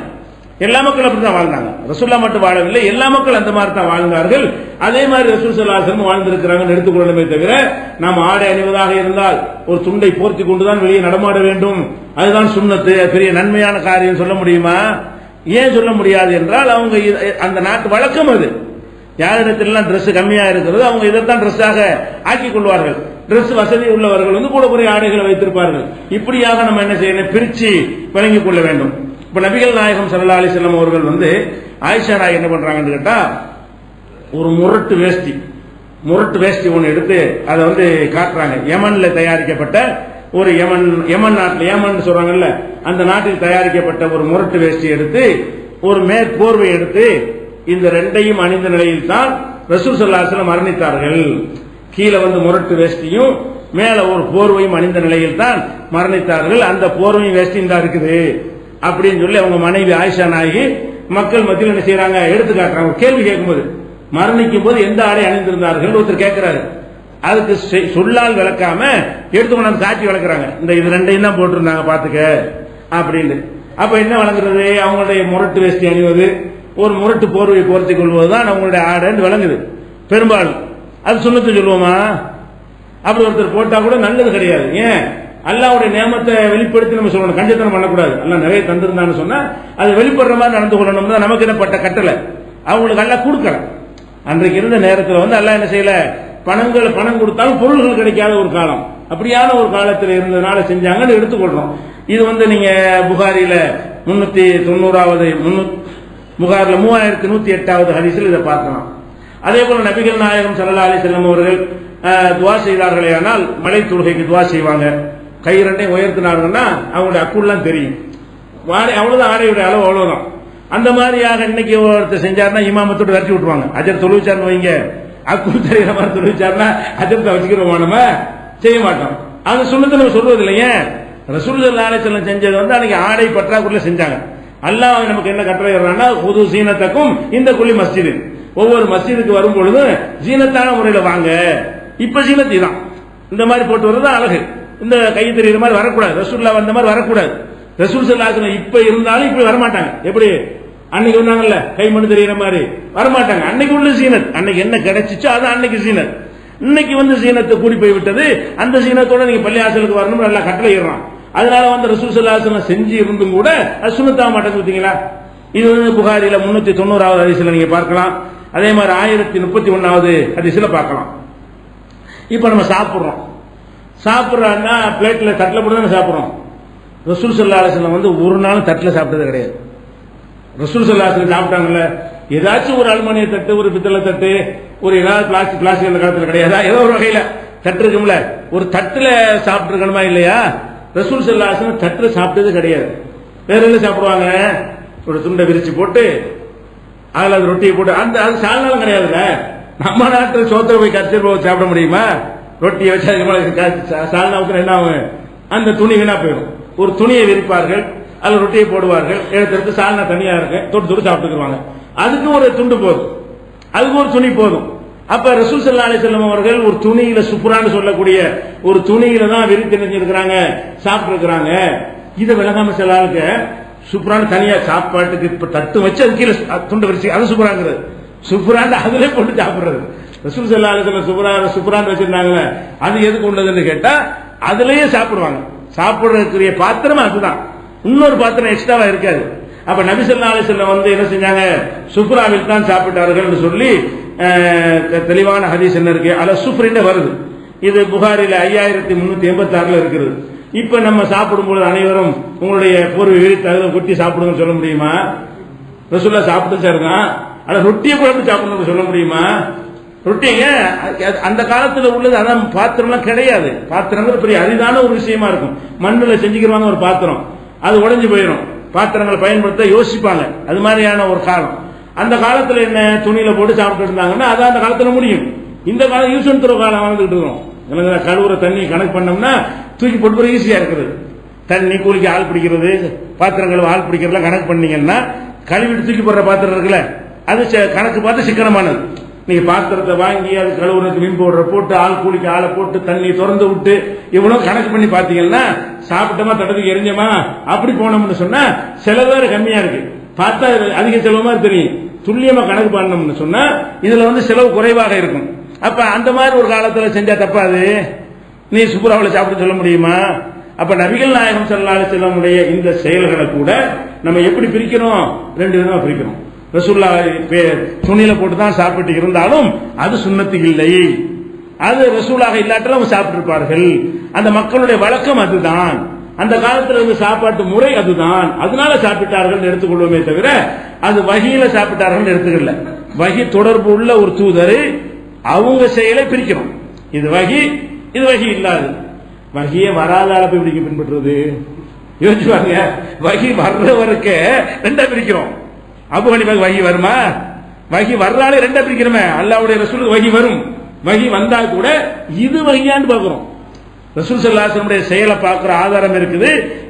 எல்லா மக்களும் அப்படித்தான் வாழ்ந்தாங்க. ரசூல்லா மட்டும் வாழவில்லை, எல்லா மக்கள் அந்த மாதிரி தான் வாழ்ந்தார்கள். அதே மாதிரி ரசூல் ஸல்லல்லாஹு அலைஹி வஸல்லம் வாழ்ந்திருக்கிறாங்கன்னு எடுத்துக்கொள்ளணுமே தவிர நாம் ஆடை அணிவதாக இருந்தால் ஒரு துண்டை போர்த்தி கொண்டுதான் வெளியே நடமாட வேண்டும், அதுதான் சுன்னத்து, பெரிய நன்மையான காரியம் சொல்ல முடியுமா? ஏன் சொல்ல முடியாது என்றால் அவங்க அந்த நாட்டு வழக்கம் அது. யாரிடத்திலாம் Dress கம்மியா இருக்கிறது அவங்க இதைத்தான் ட்ரெஸ்ஸாக ஆக்கிக் கொள்வார்கள். Dress வசதி உள்ளவர்கள் கூட குறைய ஆடைகளை வைத்திருப்பார்கள். இப்படியாக நம்ம என்ன செய்யணும், பிரிச்சு வழங்கிக் கொள்ள வேண்டும். இப்ப நபிகள் நாயகம் ஸல்லல்லாஹு அலைஹி வஸல்லம் அவர்கள் ஆயிஷா நாயகி என்ன பண்றாங்கன்னு கேட்டா ஒரு முரட்டு வேஷ்டி ஒன்று எடுத்து அதை காட்டுறாங்க. யமன்ல தயாரிக்கப்பட்ட ஒரு யமன் நாட்டில் யமன் சொல்றாங்கல்ல அந்த நாட்டில் தயாரிக்கப்பட்ட ஒரு முரட்டு வேஷ்டி எடுத்து ஒரு மேற்போர்வை எடுத்து இந்த ரெண்டையும் அணிந்த நிலையில் தான் ரசூல் ஸல்லல்லாஹு அலைஹி வஸல்லம் மரணித்தார்கள். கீழே முரட்டு வேஷ்டியும் மேல ஒரு போர்வையும் அணிந்த நிலையில் தான் மரணித்தார்கள். அந்த போர்வையும் வேஷ்டியும் தான் இருக்குது அப்படின்னு சொல்லி அவங்க மனைவி ஆயிஷா நாயகி மக்கள் மத்தியில் என்ன செய்யறாங்க, எடுத்து காட்டுறாங்க. கேள்வி கேட்கும்போது மரணிக்கும் போது எந்த ஆடை அணிந்திருந்தார்கள் ஒருத்தர் கேட்கிறாரு. அதுக்கு சொல்லால் விளக்காம எடுத்துக்கொண்டு காட்சி விளக்குறாங்க. இது ரெண்டையும் தான் போட்டிருந்தாங்க பாத்துக்க அப்படின்னு. அப்ப என்ன வழங்குறது, அவங்களுடைய முரட்டு வேஷ்டி அணிவது, ஒரு முரட்டு போர்வை போர்த்திக் கொள்வதுதான் அவங்களுடைய ஆடைன்னு விளங்குது பெரும்பாலும். அது சுன்னத்து சொல்லுவோமா? அப்படி ஒருத்தர் போட்டா கூட நல்லது கிடையாது. ஏன், அல்லாஹ்வுடைய நியமத்தை வெளிப்படுத்தி நம்ம சொல்லணும், கஞ்சத்தனம் பண்ணக்கூடாது. அல்லாஹ் நிறைய தந்திருந்தான்னு சொன்னா அது வெளிப்படுற மாதிரி நடந்து கொள்ளணும். நமக்கு என்ன பட்ட கட்டளை, அவங்களுக்கு அல்லாஹ் கொடுக்கல. அன்றைக்கு இருந்த நேரத்தில் அல்லாஹ் என்ன செய்யல, பணம் கொடுத்தாலும் பொருள்கள் கிடைக்காத ஒரு காலம், அப்படியான ஒரு காலத்தில் இருந்ததுனால செஞ்சாங்கன்னு எடுத்துக்கொள்றோம். இது நீங்க புகாரில 390வது புகாரில 3108வது ஹதீஸில் இதை பார்க்கலாம். அதே போல நபிகள் நாயகம் ஸல்லல்லாஹு அலைஹி வஸல்லம் அவர்கள் துஆ செய்தார்களே ஆனால் மலை தொழுகைக்கு துஆ செய்வாங்க. கை ரெண்டையும் உயர்த்தினாங்கன்னா அவங்களுடைய அக்குள்லாம் தெரியும். அவ்வளவுதான், ஆடையுடைய அளவு அவ்வளவுதான். அந்த மாதிரியாக இன்னைக்கு ஒருத்தர் செஞ்சாருன்னா இமாமத்தோடு விரட்டி விட்டுருவாங்க. அஜர் தொழுவிச்சார்னு வைங்க, அக்குள் தெரிகிற மாதிரி தொழுவிச்சாருன்னா அஜரத்தை வச்சுக்கிறோமா, நம்ம செய்ய மாட்டோம். அந்த சுன்னத்தை நம்ம சொல்வது இல்லையே. ரசூல் ஸல்லல்லாஹு அலைஹி வஸல்லம் செஞ்சது அன்னைக்கு ஆடை பற்றாக்குறையில செஞ்சாங்க. அல்லாஹ் நமக்கு என்ன கட்டளை இடுறான்னா, புது சீனத்துக்கும் இந்த குள்ளி மஸ்ஜிது, ஒவ்வொரு மஸ்ஜிதுக்கு வரும் பொழுது ஜீனத்தான முறையில வாங்க. இப்ப ஜீனத்தி தான் இந்த மாதிரி போட்டு வர்றது அழகு. இந்த கை தெரியுற மாதிரி வரக்கூடாது, ரசூல்லா வந்த மாதிரி வரக்கூடாது. ரசூல் ஸல்லல்லாஹு அலைஹி வஸல்லம் இப்ப இருந்தாலும் இப்படி வரமாட்டாங்க. எப்படி அன்னைக்கு வந்தாங்கல்ல கை மண் தெரியுற மாதிரி வரமாட்டாங்க. அன்னைக்கு உள்ள ஜீனத், அன்னைக்கு என்ன கிடைச்சிச்சோ அது அன்னைக்கு ஜீனத். இன்னைக்கு ஜீனத்தை கூடி போய் விட்டது. அந்த ஜீனத்தோட நீங்க பள்ளியாசலுக்கு வரணும் நல்லா கட்டளை இடுறான். அதனால ரசூல் ஸல்லல்லாஹு அலைஹி வஸல்லம் செஞ்சு இருந்தும் கூட அது சுன்னத்தாக மாட்டேங்குது. பார்த்தீங்களா? இது புகாரில 390வது ஹதீஸ்ல நீங்க பார்க்கலாம். அதே மாதிரி 1031வது ஹதீஸ்ல பார்க்கலாம். இப்ப நம்ம சாப்பிடுறோம்னா பிளேட்ல தட்டில் போட்டு தான் சாப்பிடுறோம். ரசூல் ஸல்லல்லாஹு அலைஹி வஸல்லம் ஒரு நாள் தட்டில் சாப்பிட்டது கிடையாது. ரசூல் ஸல்லல்லாஹு அலைஹி வஸல்லம் சாப்பிட்டாங்கல்ல, ஏதாச்சும் ஒரு அலுமினிய தட்டு, ஒரு பித்தளை தட்டு, ஒரு ஏதாவது பிளாஸ்டிக் அந்த காலத்தில் கிடையாதா? ஏதோ ஒரு வகையில தட்டு இருக்கும்ல, ஒரு தட்டுல சாப்பிட்டு இருக்கணுமா இல்லையா? ரசூல் ஸல்லல்லாஹு அலைஹி வஸல்லம் தட்டுல சாப்பிட்டது கிடையாது. வேற என்ன சாப்பிடுவாங்க, ஒரு துண்டை விரிச்சு போட்டு அதுல அது ரொட்டியை போட்டு, அது சால்னாலும் கிடையாதுங்க. நம்ம நாட்டில் சோத்திர போய் கரைச்சி சாப்பிட முடியுமா? ரொட்டியை வச்சு சால்னா ஊத்துற என்ன ஆகும், அந்த துணி வீணா போயிடும். ஒரு துணியை விரிப்பார்கள், அதுல ரொட்டியை போடுவார்கள், எடுத்து சால்னா தனியா இருக்கு, தொட்டு சாப்பிட்டுக்குவாங்க. அதுக்கு ஒரு துண்டு போதும், அதுக்கு ஒரு துணி போதும். அப்ப ரசூல் ஸல்லல்லாஹு அலைஹி வஸல்லம் அவர்கள் ஒரு துணியில சுப்ரான்னு சொல்லக்கூடிய ஒரு துணியில தான் விரித்து நினைச்சிருக்கிறாங்க, சாப்பிட்டு இருக்கிறாங்க. இதை விளங்காம சில ஆளுக்கு சுப்ரான்னு தனியா சாப்பாட்டுக்கு இப்ப தட்டு வச்சு அது கீழே துண்டு விரிச்சு அது சுப்ராங்கிறது, சுப்ரான்னு அதுல போட்டு சாப்பிடுறது. ரசூல் ஸல்லல்லாஹு அலைஹி வஸல்லம் சுப்ரான் வச்சிருந்தாங்க, அது எதுக்கு உள்ளதுன்னு கேட்டா அதுலயே சாப்பிடுவாங்க. சாப்பிடுறதுக்குரிய பாத்திரம் அதுதான், இன்னொரு பாத்திரம் எக்ஸ்ட்ராவா இருக்காது. அப்ப நபி ஸல்லல்லாஹு அலைஹி வஸல்லம் என்ன செஞ்சாங்க, சுப்ராவில் தான் சாப்பிட்டார்கள் சொல்லி தெளிவான ஹதீஸ் என்ன இருக்கு, அல சுப்ரின்னு வருது. இது புகாரில 5386 இருக்கிறது. இப்ப நம்ம சாப்பிடும்போது அனைவரும் உங்களுடைய போர்வை விரித்து அதில் கொட்டி சாப்பிடுங்கன்னு சொல்ல முடியுமா? ரசூல்லா சாப்பிட்டு சாருதான், ஆனா ரொட்டியை குழம்பு சாப்பிடணும்னு சொல்ல முடியுமா? ரொட்டிங்க அந்த காலத்துல உள்ளது, அதான் பாத்திரம்லாம் கிடையாது. பாத்திரங்கள் பெரிய அரிதான ஒரு விஷயமா இருக்கும். மண்ணில் செஞ்சுக்கிறாங்க ஒரு பாத்திரம், அது உடைஞ்சு போயிடும். பாத்திரங்களை பயன்படுத்த யோசிப்பாங்க. அது மாதிரியான ஒரு காலம். அந்த காலத்துல என்ன துணியில போட்டு சாப்பிட்டு இருந்தாங்கன்னா அதான் அந்த காலத்துல முடியும். இந்த காலம் யூஸ் அண்ட் த்ரோ காலம் வாழ்ந்துட்டு இருக்கோம். கழுவுற தண்ணி கணக்கு பண்ணோம்னா தூக்கி போட்டு ஈஸியா இருக்குது. தண்ணி கூலிக்கு ஆள் பிடிக்கிறது, பாத்திரங்கள் ஆள் பிடிக்கிறதுலாம் கணக்கு பண்ணீங்கன்னா கழுவிட்டு தூக்கி போடுற பாத்திரம் இருக்குல்ல, அது கணக்கு பார்த்து சிக்கனமானது. நீங்க பாத்திரத்தை வாங்கி அது கழுவுறதுக்கு மீன் போடுற போட்டு ஆள் கூலிக்கு ஆளை போட்டு தண்ணி திறந்து விட்டு இவ்வளவு கணக்கு பண்ணி பாத்தீங்கன்னா சாப்பிட்டோமா தட்டத்துக்கு எரிஞ்சமா அப்படி போனோம்னு சொன்னா செலவு வேற கம்மியா இருக்கு. பார்த்தா அதிக செலவு மாதிரி தெரியும். துல்லியமா கணக்கு பண்ணணும்னு சொன்னா இதுல செலவு குறைவாக இருக்கும். அப்ப அந்த மாதிரி ஒரு காலத்துல செஞ்சா தப்பாது. நீ சுப்புராவில சாப்பிட்டு சொல்ல முடியுமா? அப்ப நபிகள் நாயகம் ஸல்லல்லாஹு அலைஹி வஸல்லமுடைய இந்த செயல்களை கூட நம்ம எப்படி பிரிக்கிறோம்? ரெண்டு விதமா பிரிக்கிறோம். ரசூலுல்லாஹ் துணியில போட்டு தான் சாப்பிட்டு இருந்தாலும் அது சுன்னத்து இல்லை. அது ரசூலாக இல்லாட்டாலும் சாப்பிட்டு இருப்பார்கள். அந்த மக்களுடைய வழக்கம் அதுதான். அந்த காலத்தில் இருந்த சாப்பாட்டு முறை அதுதான். அதனால சாப்பிட்டார்கள் எடுத்துக்கொள்வோமே தவிர அது வகியில சாப்பிட்டார்கள் எடுத்துக்கல. வகி தொடர்பு உள்ள ஒரு தூதர் அவங்க செயலை பிரிக்கிறோம். இது வகி, இது வகி இல்லாது. வகியை வராத அளவு இப்படி பின்பற்றுறது யோசிச்சு பாருங்க. வகி வர்றவருக்கு ரெண்டா பிரிக்கிறோம். அபு ஹனீஃபா வகி வருமா? வகி வர்றாலே ரெண்டா பிரிக்கிறோமே. அல்லாஹ்வுடைய ரசூலுக்கு வகி வரும். வகி வந்தா கூட இது வகியான்னு பாக்குறோம். ரசூல் ஸல்லல்லாஹு அலைஹி வஸல்லம் செயலை பார்க்கிற ஆதாரம் இருக்குது.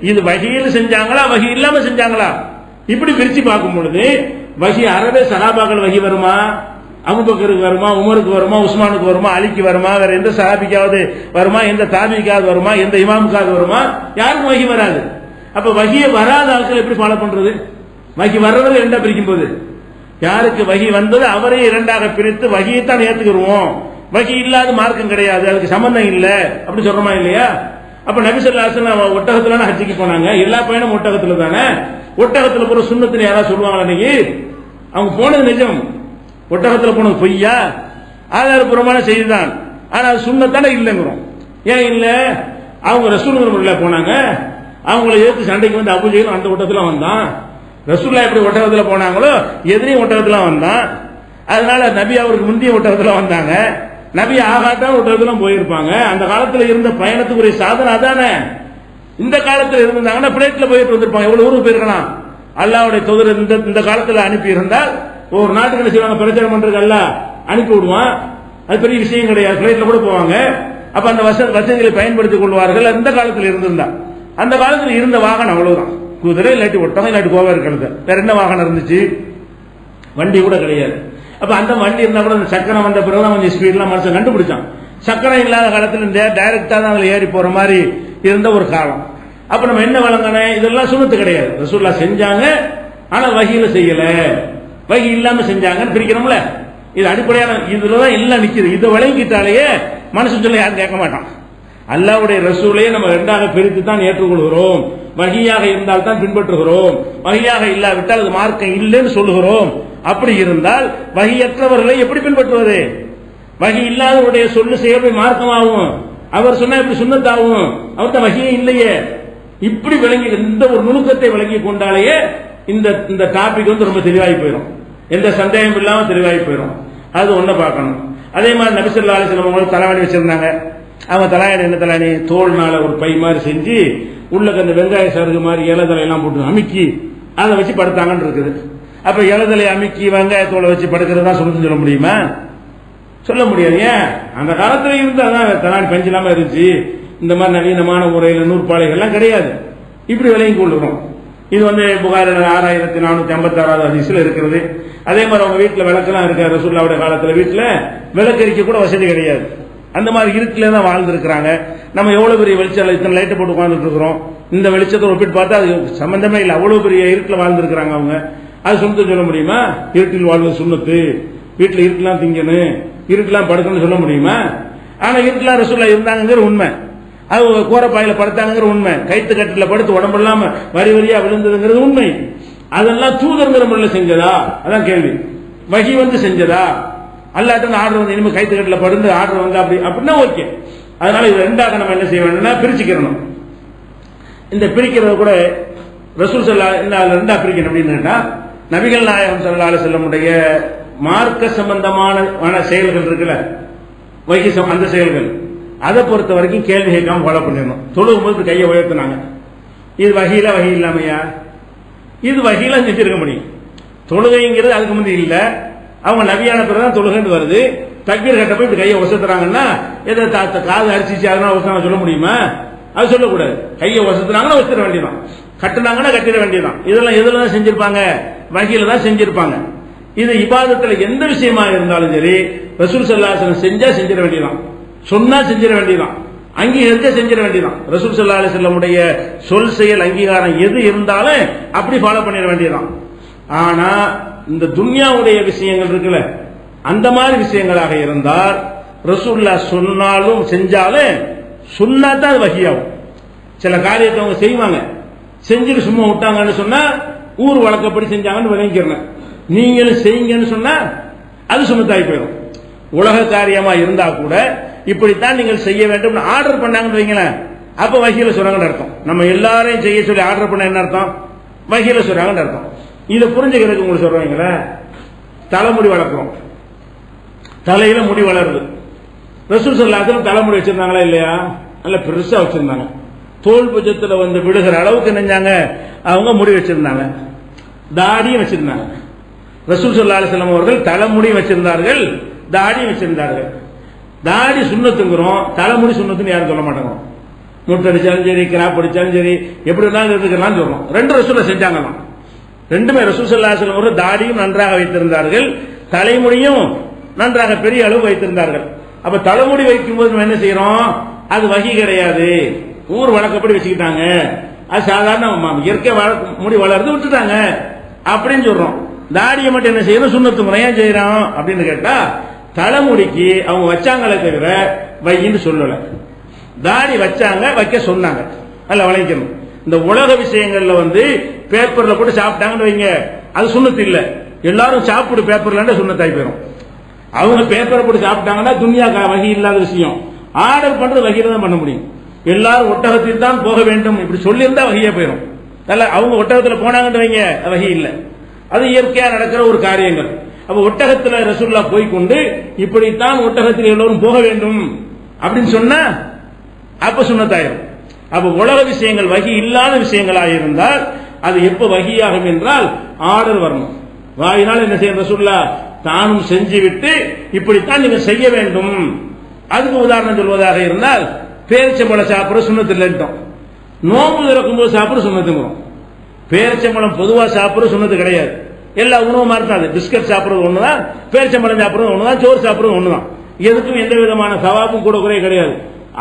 இது வகியில் செஞ்சாங்களா வகி இல்லாம செஞ்சாங்களா இப்படி பிரிச்சு பார்க்கும் பொழுது வகி அறவே சஹாபாக்கள் வகி வருமா? அபூபக்கருக்கு வருமா? உமருக்கு வருமா? உஸ்மானுக்கு வருமா? அலிக்கு வருமா? வேற எந்த சஹாபிக்காவது வருமா? எந்த தாபிக்காவது வருமா? எந்த இமாமுக்காவது வருமா? யாருக்கும் வகி வராது. அப்ப வகியை வராத ஆட்கள் எப்படி ஃபாலோ பண்றது? வகி வர்றவரை இரண்டா பிரிக்கும் போது யாருக்கு வகி வந்தது அவரே இரண்டாக பிரித்து வகியைத்தான் ஏத்துக்கிறோம். வகி இல்லாத மார்க்கம் கிடையாது, அதுக்கு சம்பந்தம் இல்ல அப்படி சொல்றோமா இல்லையா? அப்ப நபி ஸல்லல்லாஹு அலைஹி வஸல்லம் ஒட்டகத்துல ஹஜ்ஜுக்கு போனாங்க. எல்லா பயணம் ஒட்டகத்துல தானே. ஒட்டகத்துல போற சுன்னத்துன்னு யாராவது சொல்லுவாங்களா? இன்னைக்கு அவங்க போனது நிஜம். ஒட்டகத்துல போனது பொய்யா? ஆதாரபூர்வமான செய்தி தான். ஆனா அது சுன்னத்தானே இல்லைங்கிறோம். ஏன் இல்ல? அவங்க ரசூலுங்கிற முறையில் போனாங்க. அவங்களை எதிர்த்து சண்டைக்கு வந்து அபூஜஹல் அந்த ஒட்டகத்துல வந்தான். ரசூலுல்லாஹ் எப்படி ஒட்டகத்துல போனாங்களோ எதிரையும் ஒட்டகத்துல வந்தான். அதனால நபி அவருக்கு முந்தைய ஒட்டகத்துல வந்தாங்க. நபி ஆகாட்டா ஒட்டகத்துல போயிருப்பாங்க. அந்த காலத்துல இருந்த பயணத்துக்குரிய சாதனை அதானே. இந்த காலத்துல இருந்தாங்கன்னா பிளேட்ல போயிட்டு வந்திருப்பாங்க. எவ்வளவு ஊருக்கு போயிருக்கலாம். அல்லாஹ்வுடைய தூதர் இந்த காலத்துல அனுப்பி இருந்தால் ஒரு நாட்டுக்கு என்ன செய்வாங்க? பிரச்சாரம் பண்றதுக்கு அல்லாஹ் அனுப்பி விடுவான். அது பெரிய விஷயம் கிடையாது. பிளேட்ல கூட போவாங்க. அப்ப அந்த வசதிகளை பயன்படுத்திக் கொள்வார்கள். அந்த காலத்தில் இருந்திருந்தா அந்த காலத்தில் இருந்த வாகனம் அவ்வளவுதான். குதிரை இல்லாட்டி ஒட்டகம் இல்லாட்டி கோவா இருக்கிறது. வேற என்ன வாகனம் இருந்துச்சு? வண்டி கூட கிடையாது. அப்ப அந்த வண்டி இருந்தா கூட அந்த சக்கரம் வந்த பிறகுதான் கொஞ்சம் ஸ்பீட்லாம் மனுஷன் கண்டுபிடிச்சான். சக்கரம் இல்லாத காலத்தில் டைரக்டா தான் அதுல ஏறி போற மாதிரி இருந்த ஒரு காலம். அப்ப நம்ம என்ன வழங்கினேன்? இதெல்லாம் சுன்னத்து கிடையாது. ரசூலுல்லாஹ் செஞ்சாங்க, ஆனா வகியில செய்யல. வகி இல்லாம செஞ்சாங்கன்னு பிரிக்கிறோம்ல. இது அடிப்படையான இதுலதான் எல்லாம் நிக்குது. இதை விளங்கிட்டாலேயே மனசு சொல்ல யாரும் கேட்க மாட்டான். அல்லாஹ்வுடைய ரசூலையே நம்ம ரெண்டாக பிரித்து தான் ஏற்றுக்கொள்கிறோம். வகியாக இருந்தால் தான் பின்பற்றுகிறோம். வகியாக இல்லாவிட்டால் அது மார்க்கம் இல்லைன்னு சொல்லுகிறோம். அப்படி இருந்தால் வகியற்றவர்களை எப்படி பின்பற்றுவது? வகி இல்லாதவருடைய சொல்லு செயல்பை மார்க்கமாகும். அவர் சொன்னா எப்படி சுன்னத்தாகும்? அவர்கிட்ட வகியே இல்லையே. இப்படி விளங்கி இந்த ஒரு நுணுக்கத்தை விளங்கி கொண்டாலேயே இந்த டாபிக் ரொம்ப தெளிவாகி போயிடும். எந்த சந்தேகம் இல்லாம தெளிவாகி போயிடும். அது ஒண்ணு பார்க்கணும். அதே மாதிரி நபி ஸல்லல்லாஹு அலைஹி வஸல்லம் தலைவாணி வச்சிருந்தாங்க. அவங்க தலையாணி என்ன தலையாணி? தோல்னால ஒரு பை மாதிரி செஞ்சு உள்ளக்கு அந்த வெங்காய சருகு மாதிரி இலதலை எல்லாம் போட்டு அமுக்கி அதை வச்சு படுத்தாங்கன்னு இருக்குது. அப்ப இலதலை அமுக்கி வெங்காயத்தோலை வச்சு படுக்கிறது தான் சொல்ல முடியுமா? சொல்ல முடியாது. ஏன்? அந்த காலத்துல இருந்து அதான் தலையாணி பஞ்சு இல்லாம இருந்துச்சு. இந்த மாதிரி நவீனமான முறையில் நூற்பாலைகள் எல்லாம் கிடையாது. இப்படி விலையும் கொள்ளுறோம். இது புகாரி 6456 ஹதீஸ்ல இருக்கிறது. அதே மாதிரி அவங்க வீட்டுல விளக்கெல்லாம் இருக்க. ரசூலுல்லாஹ்வுடைய காலத்துல வீட்டுல விளக்கரிக்க கூட வசதி கிடையாது. அந்த மாதிரி இருட்டுல தான் வாழ்ந்துருக்கிறாங்க. நம்ம எவ்வளவு பெரிய வெளிச்சம் இத்தனை லைட்டை போட்டு உட்கார்ந்துட்டு இருக்கிறோம். இந்த வெளிச்சத்தை ஒப்பிட்டு பார்த்தா அது சம்பந்தமே இல்லை. அவ்வளவு பெரிய இருட்டுல வாழ்ந்துருக்கிறாங்க அவங்க. அது சுண்ணத்து சொல்ல முடியுமா? இருட்டில் வாழ்வது சுண்ணத்து. வீட்டுல இருட்டுலாம் திங்கணும், இருட்டுலாம் படுக்கணும்னு சொல்ல முடியுமா? ஆனா இருட்டுலாம் ரசூலுல்லாஹ் இருந்தாங்கிற உண்மை. அது கோரப்பாயில படுத்தாங்கிற உண்மை. கைத்து கட்டில படுத்து உடம்பெல்லாம் வரி வரியா விழுந்ததுங்கிறது உண்மை. அதெல்லாம் தூதர்ங்கிற முறையில் செஞ்சதா? அதான் கேள்வி. வகி செஞ்சதா? அல்லாட்ட ஆர்டர் இனிமே கைத்து கட்டில படுந்து ஆர்டர் அப்படி அப்படின்னா ஓகே. அதனால இது ரெண்டாக நம்ம என்ன செய்ய வேண்டும்னா பிரிச்சுக்கிறணும். இந்த பிரிக்கிறத கூட ரசூல் ஸல்லல்லாஹு ரெண்டா பிரிக்கணும் அப்படின்னா நபிகள் நாயகம் ஸல்லல்லாஹு அலைஹி வஸல்லமுடைய மார்க்க சம்பந்தமான செயல்கள் இருக்குல்ல, வகி அந்த செயல்கள் அதை பொறுத்த வரைக்கும் கேள்வி கேட்காம ஃபாலோ பண்ணிடணும். தொழுகும்போது கையை உயர்த்தினாங்க. இது வகியில வகி இல்லாமையா? இது வகியில செஞ்சிருக்க முடியும். தொழுகைங்கிறது அதுக்கு முந்தைய இல்ல. அவங்க நபியான பிறகுதான் தொழுகைன்னு வருது. தக்பீர் கட்ட போய் இப்படி கையை ஒசத்துறாங்கன்னா எதை காது அரிசிச்சு அதனால சொல்ல முடியுமா? அது சொல்லக்கூடாது. கையை ஒசத்துனாங்கன்னா ஒசத்திட வேண்டியதான், கட்டுனாங்கன்னா கட்டிட வேண்டியதான். இதெல்லாம் எதுல தான் செஞ்சிருப்பாங்க? வகையில தான் செஞ்சிருப்பாங்க. இது இபாதத்துல எந்த விஷயமா இருந்தாலும் சரி ரசூல் ஸல்லல்லாஹு அலைஹி வஸல்லம் செஞ்சா செஞ்சிட வேண்டியதான், சொன்னா செஞ்சிட வேண்டியதான், அங்கீகரிச்சா செஞ்சிட வேண்டியதான். ரசூல் ஸல்லல்லாஹு அலைஹி வஸல்லம் உடைய சொல் செயல் அங்கீகாரம் எது இருந்தாலும் அப்படி ஃபாலோ பண்ணிட வேண்டியதான். ஆனா இந்த துன்யாவுடைய விஷயங்கள் இருக்குல்ல, அந்த மாதிரி விஷயங்களாக இருந்தால் ரசூலுல்லாஹ் சொன்னாலும் செஞ்சாலும் சொன்னா தான் அது வஹியாகும். சில காரியத்தை அவங்க செய்வாங்க, செஞ்சுட்டு சும்மா விட்டாங்கன்னு சொன்னா ஊர் வழக்கப்படி செஞ்சாங்கன்னு விளங்கிக்கிறேன். நீங்களும் செய்யுங்கன்னு சொன்னா அது சுமத்தாகி போயிடும். உலக காரியமா இருந்தா கூட இப்படித்தான் நீங்கள் செய்ய வேண்டும் ஆர்டர் பண்ணாங்கன்னு வைங்களேன், அப்ப வஹீல சொல்றாங்கன்னு அர்த்தம். நம்ம எல்லாரையும் செய்ய சொல்லி ஆர்டர் பண்ண என்ன அர்த்தம்? வஹீல சொல்றாங்கன்னு அர்த்தம். இதை புரிஞ்சுக்கிறதுக்கு உங்களுக்கு சொல்றீங்களே, தலைமுடி வளர்க்கிறோம், தலையில முடி வளருது. ரசூல் ஸல்லல்லாஹு அலைஹி வஸல்லம் தலைமுடி வச்சிருந்தாங்களா இல்லையா? நல்ல பெருசா வச்சிருந்தாங்க. தோல் புஜத்துல வந்து விடுகிற அளவுக்கு நினைஞ்சாங்க அவங்க முடி வச்சிருந்தாங்க, தாடியும் வச்சிருந்தாங்க. ரசூல் ஸல்லல்லாஹு அலைஹி வஸல்லம் அவர்கள் தலைமுடி வச்சிருந்தார்கள், தாடியும் வச்சிருந்தார்கள். தாடி சுன்னத்துங்கிறோம், தலைமுடி சுன்னத்துன்னு யாரும் சொல்ல மாட்டாங்க. முட்டடிச்சாலும் சரி, கிராப் அடிச்சாலும் சரி, எப்படி வேணாலும் இருந்துக்கலாம் சொல்றோம். ரெண்டு ரசூல செஞ்சாங்களாம். ரெண்டுமே ரசூல் ஸல்லல்லாஹு அலைஹி வஸல்லம் அவர்கள் தாடியும் நன்றாக வைத்திருந்தார்கள், தலைமுடியும் நன்றாக பெரிய அளவு வைத்திருந்தார்கள். அப்ப தலைமுடி வைக்கும் போது நம்ம என்ன செய்யறோம்? அது வகி கிடையாது, ஊர் வழக்கப்படி வச்சுக்கிட்டாங்க, அது சாதாரண இயற்கை முடி வளர்ந்து விட்டுட்டாங்க அப்படின்னு சொல்றோம். தாடியை மட்டும் என்ன செய்யணும்? சுன்னத்து முறையா செய்யறோம் அப்படின்னு கேட்டா தலைமுடிக்கு அவங்க வச்சாங்களே தவிர வையின்னு சொல்லல. தாடி வச்சாங்க, வைக்க சொன்னாங்க. அல்ல வளைக்கணும். இந்த உலக விஷயங்கள்ல வந்து பேப்பர்ல போட்டு சாப்பிட்டாங்கன்னு வைங்க, அது சுன்னத்து இல்ல. எல்லாரும் சாப்பிடு பேப்பர்ல சுன்னத்தாய் போயிடும். அவங்க பேப்பரை போட்டு சாப்பிட்டாங்கன்னா துன்யா வகி இல்லாத விஷயம். ஆர்டர் பண்றது வகையில தான் பண்ண முடியும். எல்லாரும் ஒட்டகத்தில் தான் போக வேண்டும் இப்படி சொல்லியிருந்தா வகையா போயிடும். அவங்க ஒட்டகத்தில் போனாங்கன்னு வைங்க, வகை இல்லை, அது இயற்கையா நடக்கிற ஒரு காரியங்கள். அப்ப ஒட்டகத்தில் ரசூலுல்லாஹ் போய்கொண்டு இப்படித்தான் ஒட்டகத்தில் எல்லோரும் போக வேண்டும் அப்படின்னு சொன்னா அப்ப சுன்னத்தாயிரும். அப்ப உலக விஷயங்கள் வகி இல்லாத விஷயங்களாக இருந்தால் அது எப்ப வகியாகும் என்றால் ஆர்டர் வரணும். வாயினால் என்ன செய்ய ரசூலுல்லாஹ் தானும் செஞ்சு விட்டு இப்படித்தான் நீங்க செய்ய வேண்டும். அதுக்கு உதாரணம் சொல்வதாக இருந்தால் பேரிச்சம்பழம் சாப்பிட சுன்னத்து இல்லைன்ட்டோம், நோம்பு திறக்கும் போது சாப்பிட சுன்னத்துங்கிறோம். பேரிச்சம்பழம் பொதுவா சாப்பிட சுன்னத்து கிடையாது. எல்லா உணவு மாதிரி தான். பிஸ்கட் சாப்பிடுறது ஒண்ணுதான், பேரிச்சம்பழம் சாப்பிடுறது ஒண்ணுதான், சோறு சாப்பிடுறது ஒண்ணுதான். எதுக்கும் எந்த விதமான சவாபும் கூட குறைய கிடையாது.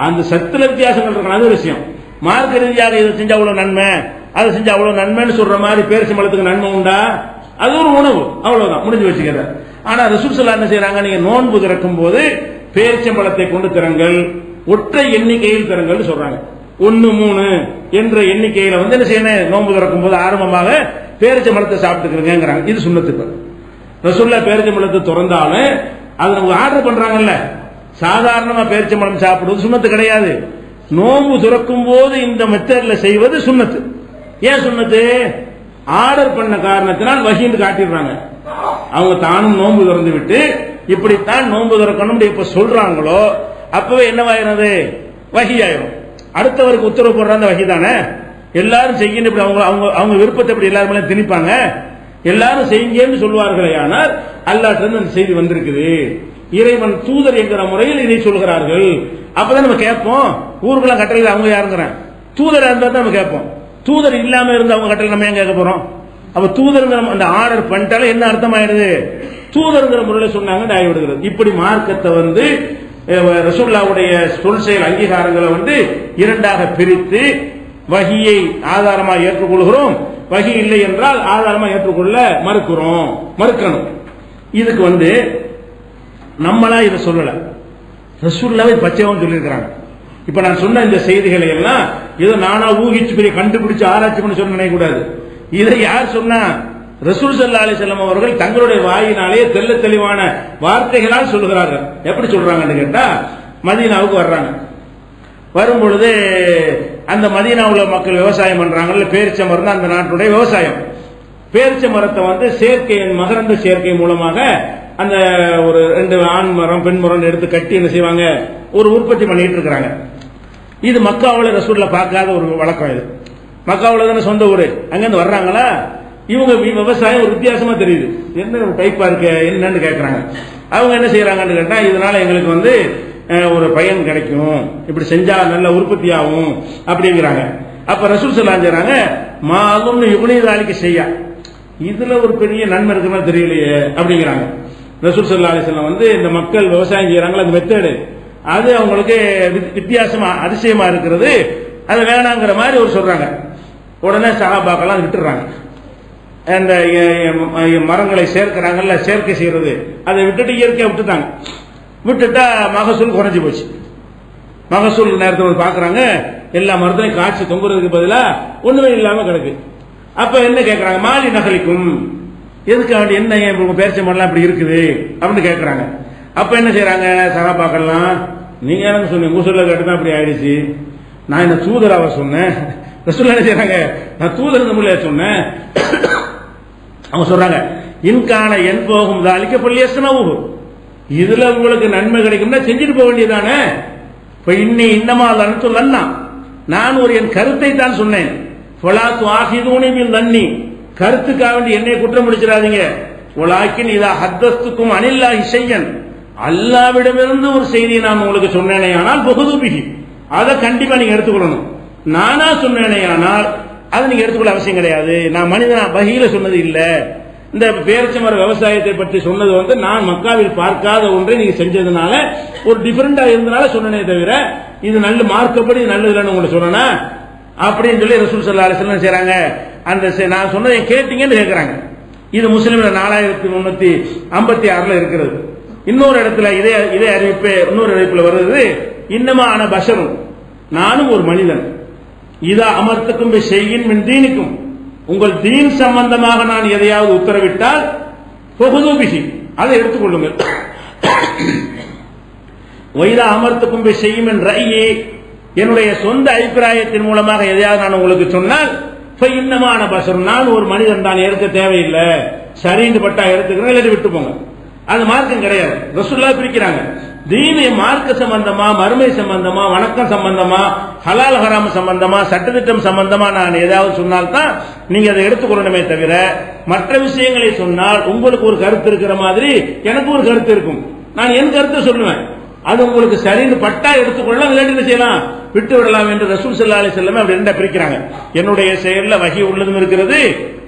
அந்த சத்துல வித்தியாசங்கள் இருக்கணும், அது விஷயம். மார்க்க ரீதியாக இதை செஞ்சா அவ்வளவு நன்மை, அதை செஞ்சா அவ்வளவு நன்மைன்னு சொல்ற மாதிரி பேரிச்சம்பழத்துக்கு நன்மை உண்டா? அது ஒரு உணவு, அவ்வளவுதான், முடிஞ்சு வச்சுக்கிற. ஆனா ரசூல் ஸல்லல்லாஹு என்ன செய்யறாங்க? நீங்க நோன்பு திறக்கும் போது பேரிச்சம்பழத்தை கொண்டு திறங்கள், ஒற்றை எண்ணிக்கையில் திறங்கள் சொல்றாங்க. 1, 3 என்ற எண்ணிக்கையில வந்து என்ன செய்யணும்? நோன்பு திறக்கும் போது ஆரம்பமாக பேரிச்சம்பழத்தை சாப்பிட்டுக்கிறேங்கிறாங்க. இது சுன்னத்துக்கு. ரசூலுல்லாஹ் பேரிச்சம்பழத்தை திறந்தாலும் அது நமக்கு ஆர்டர் பண்றாங்கல்ல, சாதாரணமா பேரிச்சம்பழம் சாப்பிடுவது சுன்னத்து கிடையாது. நோன்பு திறக்கும் போது இந்த மெத்தட்ல செய்வது சுன்னத்து. ஏன் சுன்னத்து? ஆர்டர் பண்ண காரணத்தினால் வஹீன்னு காட்டிடுறாங்க. அவங்க தானும் நோன்பு திறந்து விட்டு இப்படித்தான் நோன்பு திறக்கணும் எப்ப சொல்றாங்களோ அப்பவே என்னவாயிருது? வஹி ஆயிரும். அடுத்தவருக்கு உத்தரவு போடுறாங்க வஹி தானே. எல்லாரும் செய்யணும் இப்படி அவங்க விருப்பத்தை இப்படி எல்லாருமே திணிப்பாங்க. எல்லாரும் செய்யுங்கன்னு சொல்வார்களே, ஆனால் அல்லாஹ்ட்ட இருந்து அந்த செய்தி வந்திருக்குது, இறைவன் தூதர் என்கிற முறையில் இதை சொல்கிறார்கள். அப்பதான் நம்ம கேட்போம். ஊருக்குள்ள கட்டளை அவங்க யாருங்கிறேன், தூதர் இருந்தா தான் நம்ம கேட்போம். தூதர் இல்லாம இருந்து அவங்க கட்டளை நம்ம ஏன் கேட்க போறோம்? அப்ப தூதருங்கிற அந்த ஆர்டர் பண்ணிட்டாலே என்ன அர்த்தம் ஆயிடுது? தூதருங்கிற முறையில் சொன்னாங்க ஆகிவிடுகிறது. இப்படி மார்க்கத்தை வந்து ரசூலுல்லாஹ்வுடைய சொல் செயல் அங்கீகாரங்களை வந்து இரண்டாக பிரித்து வஹியை ஆதாரமாக ஏற்றுக்கொள்கிறோம், வஹி இல்லை என்றால் ஆதாரமாக ஏற்றுக்கொள்ள மறுக்கணும். இதுக்கு வந்து நம்மளா இதை சொல்லல, ரசூலுல்லாஹ் பச்சையாவும் சொல்லியிருக்கிறாங்க. இப்ப நான் சொன்ன இந்த செய்திகளை எல்லாம் ஏதோ நானா ஊகிச்சு பெரிய கண்டுபிடிச்சு ஆராய்ச்சி பண்ணி சொல்ல நினைக்க கூடாது. இதை யார் சொன்னா? ரசூல் ஸல்லல்லாஹு அலைஹி வஸல்லம் அவர்கள் தங்களுடைய வாயினாலே தெள்ள தெளிவான வார்த்தைகளால் சொல்லுகிறார்கள். எப்படி சொல்றாங்கன்னு கேட்டா, மதீனாவுக்கு வர்றாங்க. வரும்பொழுது அந்த மதீனாவுல மக்கள் விவசாயம் பண்றாங்கல்ல, பேரிச்ச மரம் தான் அந்த நாட்டுடைய விவசாயம். பேரிச்ச மரத்தை வந்து சேர்க்கை, மகரந்த சேர்க்கை மூலமாக அந்த ஒரு 2 ஆண் மரம் பெண் மரம் எடுத்து கட்டி என்ன செய்வாங்க? ஒரு உற்பத்தி பண்ணிட்டு இருக்கிறாங்க. இது மக்காவுல ரசூலுல்லாஹ் பார்க்காத ஒரு வழக்கம். இது மக்காவுல தானே சொந்த ஊரு. அங்கிருந்து வர்றாங்களா, இவங்க விவசாயம் ஒரு வித்தியாசமா தெரியுது, என்ன டைப்பா இருக்க என்னன்னு கேட்கறாங்க. அவங்க என்ன செய்யறாங்கன்னு கேட்டா, இதனால எங்களுக்கு வந்து ஒரு பயன் கிடைக்கும், இப்படி செஞ்சா நல்ல உற்பத்தி ஆகும் அப்படிங்கிறாங்க. அப்ப ரசூல் ஸல்லல்லாஹு அலைஹி வஸல்லம் செய்யறாங்க, மாலும் இவனே வேலைக்கு செய்யா, இதுல ஒரு பெரிய நன்மை இருக்குன்னு தெரியலையே அப்படிங்கிறாங்க. ரசூல் ஸல்லல்லாஹு அலைஹி வஸல்லம் வந்து இந்த மக்கள் விவசாயம் செய்யறாங்களா அந்த மெத்தடு, அது அவங்களுக்கு வித்தியாசமா அதிசயமா இருக்கிறது, அது வேணாங்கிற மாதிரி ஒரு சொல்றாங்க. உடனே சஹாபாக்கெல்லாம் விட்டுறாங்க. அந்த மரங்களை சேர்க்கிறாங்கல்ல, சேர்க்கை செய்யறது, அதை விட்டுட்டு இயற்கையை விட்டுட்டாங்க. விட்டுட்டா மகசூல் குறைஞ்சி போச்சு. மகசூல் நேரத்தில் பாக்குறாங்க, எல்லா மரத்திலையும் காய்ச்சி தொங்குறதுக்கு பதிலா ஒண்ணுமே இல்லாம கிடக்கு. அப்ப என்ன கேட்கறாங்க, மாலி நகலிக்கும், எதுக்காக என்ன உங்க பேரிச்ச மரம் இப்படி இருக்குது அப்படின்னு கேட்கறாங்க. அப்ப என்ன செய்யறாங்க சகாபாக்கெல்லாம், நீங்க எனக்கு சொன்னீங்க, உங்க சொல்ல கேட்டுதான் அப்படி ஆயிடுச்சு, நான் என்ன தூதராவ சொன்னேன். ரசூல் என்ன செய்யறாங்க, நான் தூதர் தமிழ்ல சொன்னேன். அவங்க சொல்றாங்க, இன்கான என் போகும் தாலிக்க பள்ளியசனவு, இதுல உங்களுக்கு நன்மை கிடைக்கும்னா செஞ்சுட்டு போக வேண்டியதானே. இப்ப இன்னமா லன்னா, நான் ஒரு என் கருத்தை தான் சொன்னேன். நன்னி, கருத்துக்காக வேண்டி என்னை குற்றம் முடிச்சிடாதீங்க. உலாக்கின் இதா ஹத்தஸ்துக்கும் அனில்லா இசையன், அல்லாவிடமிருந்து ஒரு செய்தியை நான் உங்களுக்கு சொன்னேனே ஆனால் பகுதூபிகி, அதை கண்டிப்பா நீங்க எடுத்துக்கொள்ளணும். நானா சொன்னேனே ஆனால் அதை நீங்க எடுத்துக்கொள்ள அவசியம் கிடையாது. நான் மனிதனா வஹீல சொன்னது இல்ல. இந்த பேரிச்சமர விவசாயத்தை பற்றி சொன்னது வந்து நான் மக்காவில் பார்க்காத ஒன்றை நீங்க செஞ்சதுனால ஒரு டிஃபரெண்டா இருந்தனால சொன்னனே தவிர இது நல்ல மார்க்கப்படி நல்லது இல்லைன்னு உங்களுக்கு சொன்னா அப்படின்னு சொல்லி ரசூல் ஸல்லல்லாஹு அலைஹி வஸல்லம் செய்றாங்க. அந்த நான் சொன்னதை கேட்டீங்கன்னு கேட்கறாங்க. இது முஸ்லிம்ல 4356 இருக்கிறது. இன்னொரு இடத்துல இதே அறிவிப்பு இன்னொரு அறிவிப்புல வருது, இன்னமா ஆன பஷரும், நானும் ஒரு மனிதன், இதா அமர்த்துக்கும் செய்யின் மின் தீனுக்கும், உங்கள் தீன் சம்பந்தமாக நான் எதையாவது உத்தரவிட்டால் பொகுதூபிகி, அதை எடுத்துக்கொள்ளுங்கள். வைதா அமர்த்துக்கும் செய்யும் என் ரய்யே, என்னுடைய சொந்த அபிப்பிராயத்தின் மூலமாக எதையாவது நான் உங்களுக்கு சொன்னால் இன்னமான பஷரும், நான் ஒரு மனிதன் தான், எடுக்க தேவையில்லை, சரிந்து பட்டா எடுத்துக்கிறேன், இல்லாட்டி விட்டு போங்க. அது மார்க்கம் கிடையாது. ரசூலுல்லாஹ் பிரிக்கிறாங்க, தீனே மார்க்க சம்பந்தமா, மறுமை சம்பந்தமா, வணக்கம் சம்பந்தமா, ஹலால் ஹராம் சம்பந்தமா, சட்டத்திட்டம் சம்பந்தமா நான் ஏதாவது சொன்னால்தான் நீங்க அதை எடுத்துக்கொள்ளணுமே தவிர மற்ற விஷயங்களை சொன்னால் உங்களுக்கு ஒரு கருத்து இருக்கிற மாதிரி எனக்கு ஒரு கருத்து இருக்கும், நான் என் கருத்தை சொல்லுவேன், அது உங்களுக்கு சரின்னு பட்டா எடுத்துக்கொள்ளலாம், இல்லாட்டி என்ன செய்யலாம், விட்டு விடலாம் என்று ரசூல் ஸல்லல்லாஹு அலைஹி வஸல்லம் அப்படி ரெண்டா பிரிக்கிறாங்க. என்னுடைய செயல்ல வஹி உள்ளதும் இருக்கிறது,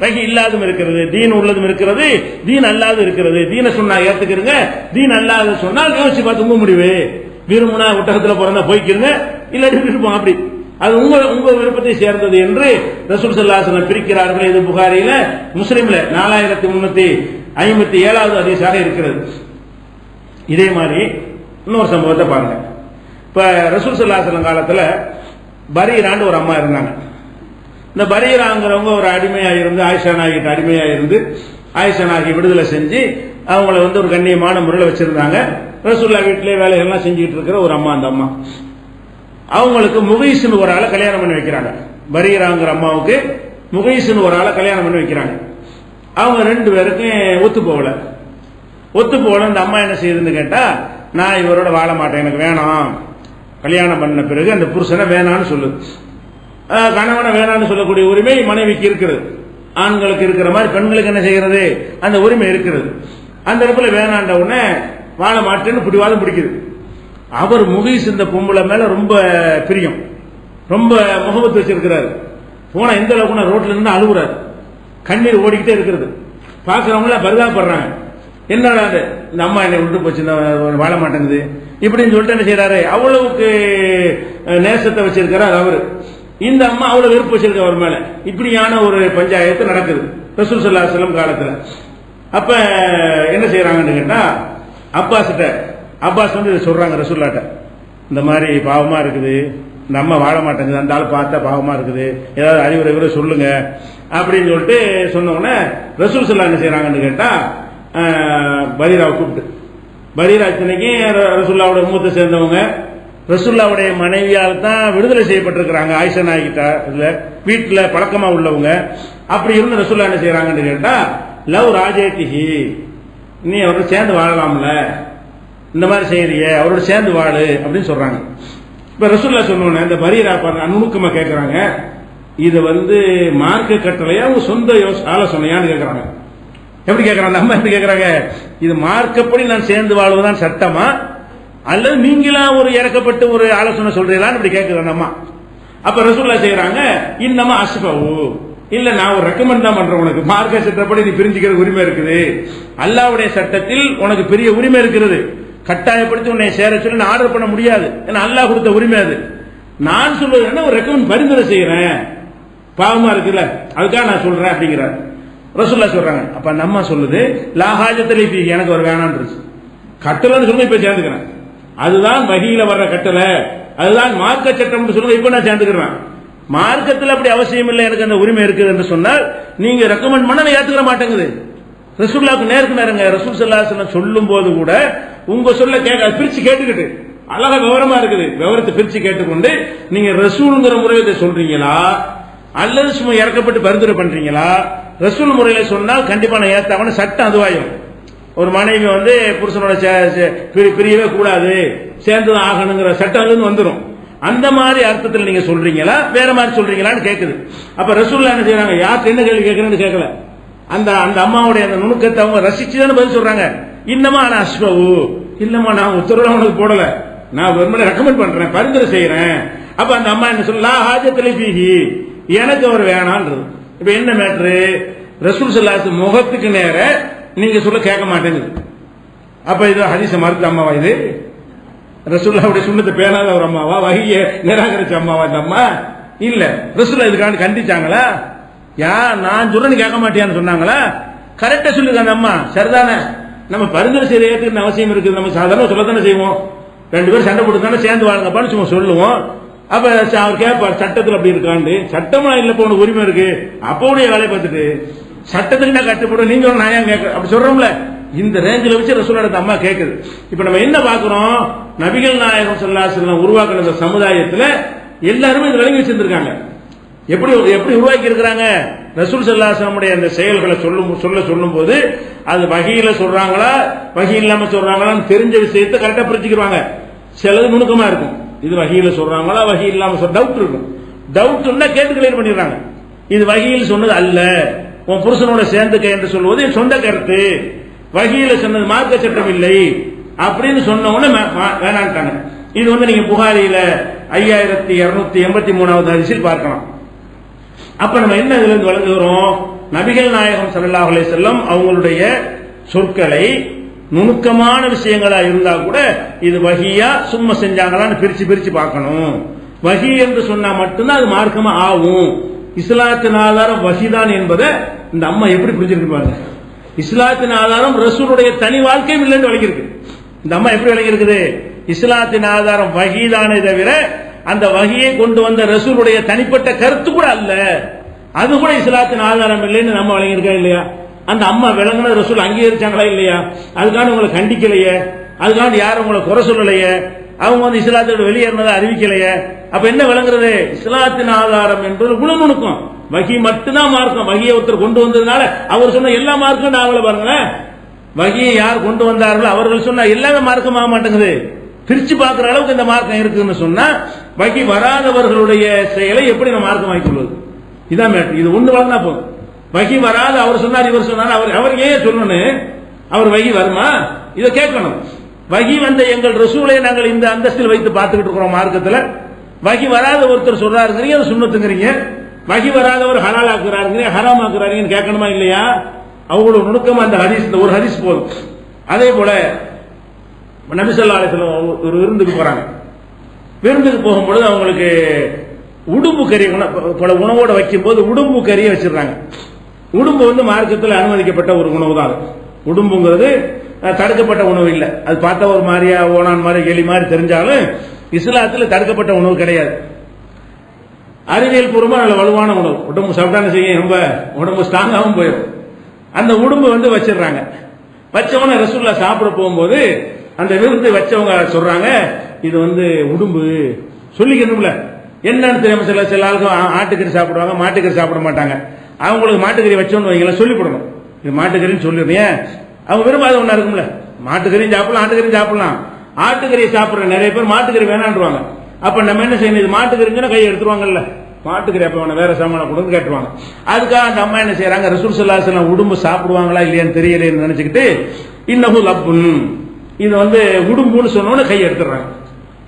வஹி இல்லாததும் இருக்கிறது, தீன் உள்ளதும் இருக்கிறது, தீன் அல்லாததும் இருக்கிறது. தீனை சொன்னா ஏத்துக்கிறங்க, தீன் அல்லாத சொன்னால் யோசிச்சு பார்த்து உங்க முடிவு, விரும்புனா ஒட்டகத்துல பிறந்தா போய்க்கிறங்க, இல்லாட்டி விருப்பம் அப்படி, அது உங்க விருப்பத்தை சேர்ந்தது என்று ரசூல் ஸல்லல்லாஹு அலைஹி வஸல்லம் பிரிக்கிறார்கள். இது புகாரில, முஸ்லிம்ல 4357வது ஹதீஸாக இருக்கிறது. இதே மாதிரி இன்னொரு சம்பவத்தை பாருங்க. இப்ப ரசூல் ஸல்லல்லாஹு அலைஹி வஸல்லம் காலத்துல பரீரான்னு ஒரு அம்மா இருந்தாங்க. இந்த பரீராங்கிறவங்க ஒரு அடிமையா இருந்து, ஆயிஷா நாயகிட்ட அடிமையா இருந்து, ஆயிஷா நாயகி விடுதலை செஞ்சு அவங்கள வந்து ஒரு கண்ணியமான முறையில் வச்சிருந்தாங்க. ரசூலுல்லாஹ் வீட்டிலே வேலைகள்லாம் செஞ்சுட்டு இருக்கிற ஒரு அம்மா. அந்த அம்மா அவங்களுக்கு முகைஸ்னு ஒரு ஆளை கல்யாணம் பண்ணி வைக்கிறாங்க. பரீராங்கிற அம்மாவுக்கு முகைஸ்னு ஒரு ஆளை கல்யாணம் பண்ணி வைக்கிறாங்க. அவங்க ரெண்டு பேருக்கும் ஒத்து போகல. இந்த அம்மா என்ன செய்யுதுன்னு கேட்டா, நான் இவரோட வாழ மாட்டேன், எனக்கு வேணாம், கல்யாணம் பண்ண பிறகு அந்த புருஷனை வேணான்னு சொல்லுது. கணவனை வேணான்னு சொல்லக்கூடிய உரிமை மனைவிக்கு இருக்கிறது. ஆண்களுக்கு இருக்கிற மாதிரி பெண்களுக்கு என்ன செய்கிறது, அந்த உரிமை இருக்கிறது. அந்த இடத்துல வேணாண்ட உடனே வாழ மாட்டேன்னு பிடிவாதம் பிடிக்குது. அவர் முகீஸ் இந்த பொம்பளை மேல ரொம்ப பிரியம், ரொம்ப முகபத்து வச்சிருக்கிறாரு. போனா எந்த அளவுக்கு ரோட்ல இருந்து அழுகுறாரு, கண்ணீர் ஓடிக்கிட்டே இருக்கிறது. பாக்குறவங்கள பரிதாபப்படுறாங்க, என்னடா இந்த அம்மா என்னை விட்டு போச்சு, வாழ மாட்டேங்குது இப்படின்னு சொல்லிட்டு என்ன செய்யறாரு, அவ்வளவுக்கு நேசத்தை வச்சிருக்கிறார் அவரு. இந்த அம்மா அவ்வளவு வெறுப்பு வச்சிருக்க அவர் மேல. இப்படியான ஒரு பஞ்சாயத்து நடக்குது ரசூல் ஸல்லல்லாஹு அலைஹி வஸல்லம் காலத்துல. அப்ப என்ன செய்யறாங்கன்னு கேட்டா, அப்பாஸ் வந்து சொல்றாங்க ரசூலுல்லாஹ்ட்ட, இந்த மாதிரி பாவமா இருக்குது, இந்த அம்மா வாழ மாட்டேங்குது, அந்த ஆள் பார்த்தா பாவமா இருக்குது, ஏதாவது அறிவுரை சொல்லுங்க அப்படின்னு சொல்லிட்டு சொன்ன உடனே ரசூல் ஸல்லல்லாஹு என்ன செய்யறாங்கன்னு கேட்டா, பரீராவை கூப்பிட்டு, பரீரா இத்தனைக்கு ரசூலுல்லாஹ்வுடைய மூத்த சேர்ந்தவங்க, ரசூலுல்லாஹ்வுடைய மனைவியால் தான் விடுதலை செய்யப்பட்டிருக்கிறாங்க ஆயிஷா நாயகிட்ட, வீட்டுல பழக்கமா உள்ளவங்க. அப்படி இருந்து ரசூலுல்லாஹ் என்ன செய்யறாங்கன்னு கேட்டா, லவ் ராஜேட்டிஹி, நீ அவரோட சேர்ந்து வாழலாம்ல, இந்த மாதிரி செய்யறிய, அவரோட சேர்ந்து வாழு அப்படின்னு சொல்றாங்க. இப்ப ரசூலுல்லாஹ் சொன்ன இந்த பரீரா நுணுக்கமா கேட்கறாங்க, இதை மார்க்க கட்டளையா உங்க சொந்த ஆலோசனையான்னு கேட்கறாங்க. எப்படி கேட்கறாங்க? நம்ம எப்படி கேட்கறாங்க? இது மார்க்கப்படி நான் சேர்ந்து வாழ்வதுதான் சட்டமா, அல்லது நீங்களா ஒரு இறக்கப்பட்டு ஒரு ஆலோசனை சொல்றீங்களான்னு இப்படி கேட்கிறேன் அம்மா. அப்ப ரசூலுல்லாஹ் செய்யறாங்க, இன்னமா அஸ்பவு, இல்ல நான் ஒரு ரெக்கமெண்ட் தான் பண்றேன், உனக்கு மார்க்க சட்டப்படி நீ பிரிஞ்சுக்கிற உரிமை இருக்குது, அல்லாஹ்வுடைய சட்டத்தில் உனக்கு பெரிய உரிமை இருக்கிறது, கட்டாயப்படுத்தி உன்னை சேர சொல்லி நான் ஆர்டர் பண்ண முடியாது, ஏன்னா அல்லாஹ் கொடுத்த உரிமை அது. நான் சொல்றது என்ன, ஒரு ரெக்கமெண்ட் பரிந்துரை செய்யறேன், பாவமா இருக்குல்ல அதுக்காக நான் சொல்றேன் அப்படிங்கிறார் ரசூலுல்லாஹ் சொல்றாங்க. அப்ப அந்த அம்மா சொல்லுது, லா ஹாஜத்தலி ஃபீ, எனக்கு ஒரு வேணான்றது கட்டளைன்னு சொல்லி இப்ப சேர்ந்துக்கிறேன், அதுதான் வஹீல வர்ற கட்டளை, அதுதான் மார்க்க சட்டம் சொல்லுங்க, இப்ப நான் சேர்ந்துக்கிறேன். மார்க்கத்தில் அப்படி அவசியம் இல்லை, எனக்கு அந்த உரிமை இருக்குது என்று சொன்னால் நீங்க ரெக்கமெண்ட் பண்ண நான் ஏத்துக்கிற மாட்டேங்குது. ரசூலுல்லாஹ்க்கு நேருக்கு நேரங்க ரசூல் ஸல்லல்லாஹு அலைஹி வஸல்லம் சொல்லும் போது கூட உங்க சொல்ல கேட்க பிரிச்சு கேட்டுக்கிட்டு அழகா விவரமா இருக்குது, விவரத்தை பிரிச்சு கேட்டுக்கொண்டு நீங்க ரசூல்ங்கிற முறையை சொல்றீங்களா அல்லது சும்மா இறக்கப்பட்டு பரிந்துரை பண்றீங்களா? ரசூல் முறையில சொன்னால் கண்டிப்பா நான் ஏத்தாவன சட்டம் அதுவாயும். ஒரு மனைவி புருஷனோட பிரியவே கூடாது, சேர்ந்துதான் ஆகணுங்கிற சட்டம் வந்துடும். அந்த மாதிரி அர்த்தத்தில் நீங்க சொல்றீங்களா வேற மாதிரி சொல்றீங்களான்னு கேக்குது. அப்ப ரசூலுல்லாஹ் என்ன செய்யறாங்க, யாருக்கு என்ன கேள்வி கேட்கறேன்னு கேட்கல, அந்த அந்த அம்மாவுடைய அந்த நுணுக்கத்தை அவங்க ரசிச்சுதானே பதில் சொல்றாங்க. இன்னமா நான் அஸ்பவு, இல்லம்மா நான் உத்தரவு உனக்கு போடல, நான் வெறுமனே ரெக்கமெண்ட் பண்றேன், பரிந்துரை செய்யறேன். அப்ப அந்த அம்மா என்ன சொல்ல, லா ஹாஜத்தலி ஃபீஹி, எனக்கு அவர் வேணான்றது. இப்ப என்ன மேட்ரு, ரசூல் ஸல்லல்லாஹு அலைஹி வஸல்லம் முகத்துக்கு நேர நீங்க சொல்ல கேட்க மாட்டேங்குது. அப்ப இது ஹதீஸ மறுத்த அம்மாவா? இது ரசூலுல்லாஹ்வுடைய சுன்னத்தை பேணாத ஒரு அம்மாவா? வஹியை நிராகரிச்ச அம்மாவா இந்த அம்மா? இல்ல. ரசூலுல்லாஹ் இதுக்காண்டி கண்டிச்சாங்களா? நான் சொல்றேன்னு கேட்க மாட்டியான்னு சொன்னாங்களா? கரெக்டா சொல்லிருக்காங்க அம்மா, சரிதானே. நம்ம பரிந்துரை செய்ய ஏற்றுக்கிற அவசியம் இருக்குது, நம்ம சாதாரண சொல்லத்தானே செய்வோம், ரெண்டு பேரும் சண்டை போட்டு தானே சேர்ந்து வாழங்கப்பான்னு சும்மா சொல்லுவோம். அப்ப அவர் கேட்பார், சட்டத்தில் அப்படி இருக்காண்டு, சட்டமா இல்ல உனக்கு உரிமை இருக்கு, அப்போடைய வேலையை பார்த்துட்டு சட்டத்துக்கு நான் கட்டுப்படும் நீங்க நான் ஏன் கேட்க அப்படி சொல்றோம்ல, இந்த ரேஞ்சில் வச்சு ரசூலுல்லாஹ் அம்மா கேட்குது. இப்ப நம்ம என்ன பார்க்கிறோம், நபிகள் நாயகம் ஸல்லல்லாஹு அலைஹி வஸல்லம் உருவாக்கின இந்த சமுதாயத்துல எல்லாருமே இது விளங்கி வச்சிருந்திருக்காங்க. எப்படி எப்படி உருவாக்கி இருக்கிறாங்க, ரசூல் ஸல்லல்லாஹு அலைஹி வஸல்லம் அந்த செயல்களை சொல்லும் போது அது வஹீல சொல்றாங்களா வஹீ இல்லாம சொல்றாங்களான்னு தெரிஞ்ச விஷயத்தை கரெக்டா புரிஞ்சுக்கிறாங்க. சிலது நுணுக்கமா இருக்கும், இது வஹீல சொல்றாங்களா வஹீ இல்லாம டவுட் இருக்கும், டவுட்னா கேட்டு கிளியர் பண்ணிடுறாங்க. இது வஹீல் சொன்னது அல்ல, உன் புருஷனோட சேர்ந்துக்க என்று சொல்வது என் சொந்த கருத்து, வஹீல சொன்னது மார்க்க சட்டம் இல்லை அப்படின்னு சொன்ன உடனே வேணான்ட்டாங்க. இது நீங்க புகாரியில 5283வது ஹதீஸில் பார்க்கலாம். அப்ப நம்ம என்ன இதுல இருந்து வழங்குகிறோம், நபிகள் நாயகம் ஸல்லல்லாஹு அலைஹி வஸல்லம் அவங்களுடைய சொற்களை நுணுக்கமான விஷயங்களா இருந்தா கூட இது வஹியா சும்மா செஞ்சாங்களான்னு பிரிச்சு பார்க்கணும். வஹி என்று சொன்னா மட்டும்தான் அது மார்க்கமா ஆகும். இஸ்லாத்தின் ஆதாரம் வஹிதான் என்பதை இந்த அம்மா எப்படி புரிஞ்சிருக்கு பாருங்க. இஸ்லாத்தின் ஆதாரம் ரசூலுடைய தனி வாழ்க்கையும் இல்லைன்னு விளங்கியிருக்கு. இந்த அம்மா எப்படி விளங்கியிருக்குது, இஸ்லாத்தின் ஆதாரம் வஹிதானே தவிர அந்த வஹியை கொண்டு வந்த ரசூலுடைய தனிப்பட்ட கருத்து கூட அல்ல, அது கூட இஸ்லாத்தின் ஆதாரம் இல்லைன்னு நம்ம விளங்கியிருக்கா இல்லையா? அந்த அம்மா விளங்கின ரசூல் அங்கீகரிச்சாங்களா இல்லையா? அதுக்காண்டி உங்களை கண்டிக்கலையே, அதுக்காண்டி யாரும் உங்களை குறை சொல்லலையே, அவங்க இஸ்லாத்தோட வெளியேறினதை அறிவிக்கலையே. அப்ப என்ன விளங்குறது, இஸ்லாத்தின் ஆதாரம் என்பது குணநுணுக்கம், வஹி மட்டும்தான் மார்க்கம். வஹியை ஒருத்தர் கொண்டு வந்ததுனால அவர் சொன்ன எல்லா மார்க்கும் நாவல பாருங்க, வஹியை யார் கொண்டு வந்தார்களோ அவர்கள் சொன்ன எல்லாமே மார்க்கமாக மாட்டேங்குது. பிரிச்சு பார்க்கிற அளவுக்கு இந்த மார்க்கம் இருக்குன்னு சொன்னா வஹி வராதவர்களுடைய செயலை எப்படி நம்ம மார்க்கமாக்கி கொள்வது? இதான் மேட்டர். இது ஒண்ணு வழங்கினா போதும். வஹி வராத அவர் சொன்னார் இவர் சொன்னார், அவர் ஏன் சொல்லணும், அவர் வஹி வருமா இதை கேட்கணும். வஹி வந்த எங்கள் ரசூலை நாங்கள் இந்த அந்தஸ்தில் வைத்து பார்த்துக்கிட்டு இருக்கிறோம் மார்க்கத்தில். வஹி வராத ஒருத்தர் சொல்றாருங்கிறீங்க, அது சுன்னத்துங்கிறீங்க, வஹி வராதவர் ஹலால் ஆக்குறாருங்கிறீங்க, ஹராம் ஆக்குறாருன்னு கேட்கணுமா இல்லையா? அவ்வளவு நுணுக்கமா அந்த ஹதீஸ், இந்த ஒரு ஹதீஸ் போதும். அதே போல நபி ஸல்லல்லாஹு அலைஹி வஸல்லம் ஒரு விருந்துக்கு போறாங்க. விருந்துக்கு போகும்பொழுது அவங்களுக்கு உடும்பு கறி உணவோட வைக்கும் போது உடும்பு கறியை வச்சிருக்காங்க. உடும்பு மார்க்கத்தில் அனுமதிக்கப்பட்ட ஒரு உணவு தான். உடும்புங்கிறது தடுக்கப்பட்ட உணவு இல்லை. அது பார்த்தா ஒரு மாதிரியா ஓனான் மாதிரி எலி மாதிரி தெரிஞ்சாலும் இஸ்லாத்தில் தடுக்கப்பட்ட உணவு கிடையாது. அறிவியல் பூர்வமா நல்ல வலுவான உணவு. உடம்பு சாப்பிட்டான்னு செய்ய ரொம்ப உடம்பு ஸ்ட்ராங்காகவும் போயிடும். அந்த உடும்பு வச்சிடுறாங்க. வச்சவன ரசூலுல்லாஹ் சாப்பிட போகும்போது அந்த விருந்து வச்சவங்க சொல்றாங்க, இது உடும்பு சொல்லிக்கணும்ல, என்னன்னு தெரியாம சில ஆளுக்கு ஆட்டுக்கறி சாப்பிடுவாங்க, மாட்டுக்கறி சாப்பிட மாட்டாங்க. அவங்களுக்கு மாட்டுக்கறி வச்சோன்னு வைங்கள சொல்லிவிடணும், இது மாட்டுக்கறின்னு சொல்லிடுறேன். அவங்க விரும்பாத ஒண்ணா இருக்கும்ல, மாட்டுக்கறியும் சாப்பிடலாம் ஆட்டுக்கறியும் சாப்பிடலாம். ஆட்டுக்கறியை சாப்பிடுற நிறைய பேர் மாட்டுக்கறி வேணான்றாங்க. அப்ப நம்ம என்ன செய்யணும், இது மாட்டுக்கறிங்கன்னா கையை எடுத்துருவாங்கல்ல, மாட்டுக்கறி அப்ப வேற சாமான கொடுன்னு கேட்டுருவாங்க. அதுக்காக அந்த அம்மா என்ன செய்யறாங்க, ரசூல் ஸல்லல்லாஹு அலைஹி வஸல்லம் உடும்பு சாப்பிடுவாங்களா இல்லையான்னு தெரியலன்னு நினைச்சுக்கிட்டு இன்னஹு லப்புன், இது உடும்புன்னு சொன்னோன்னு கையை எடுத்துறாங்க.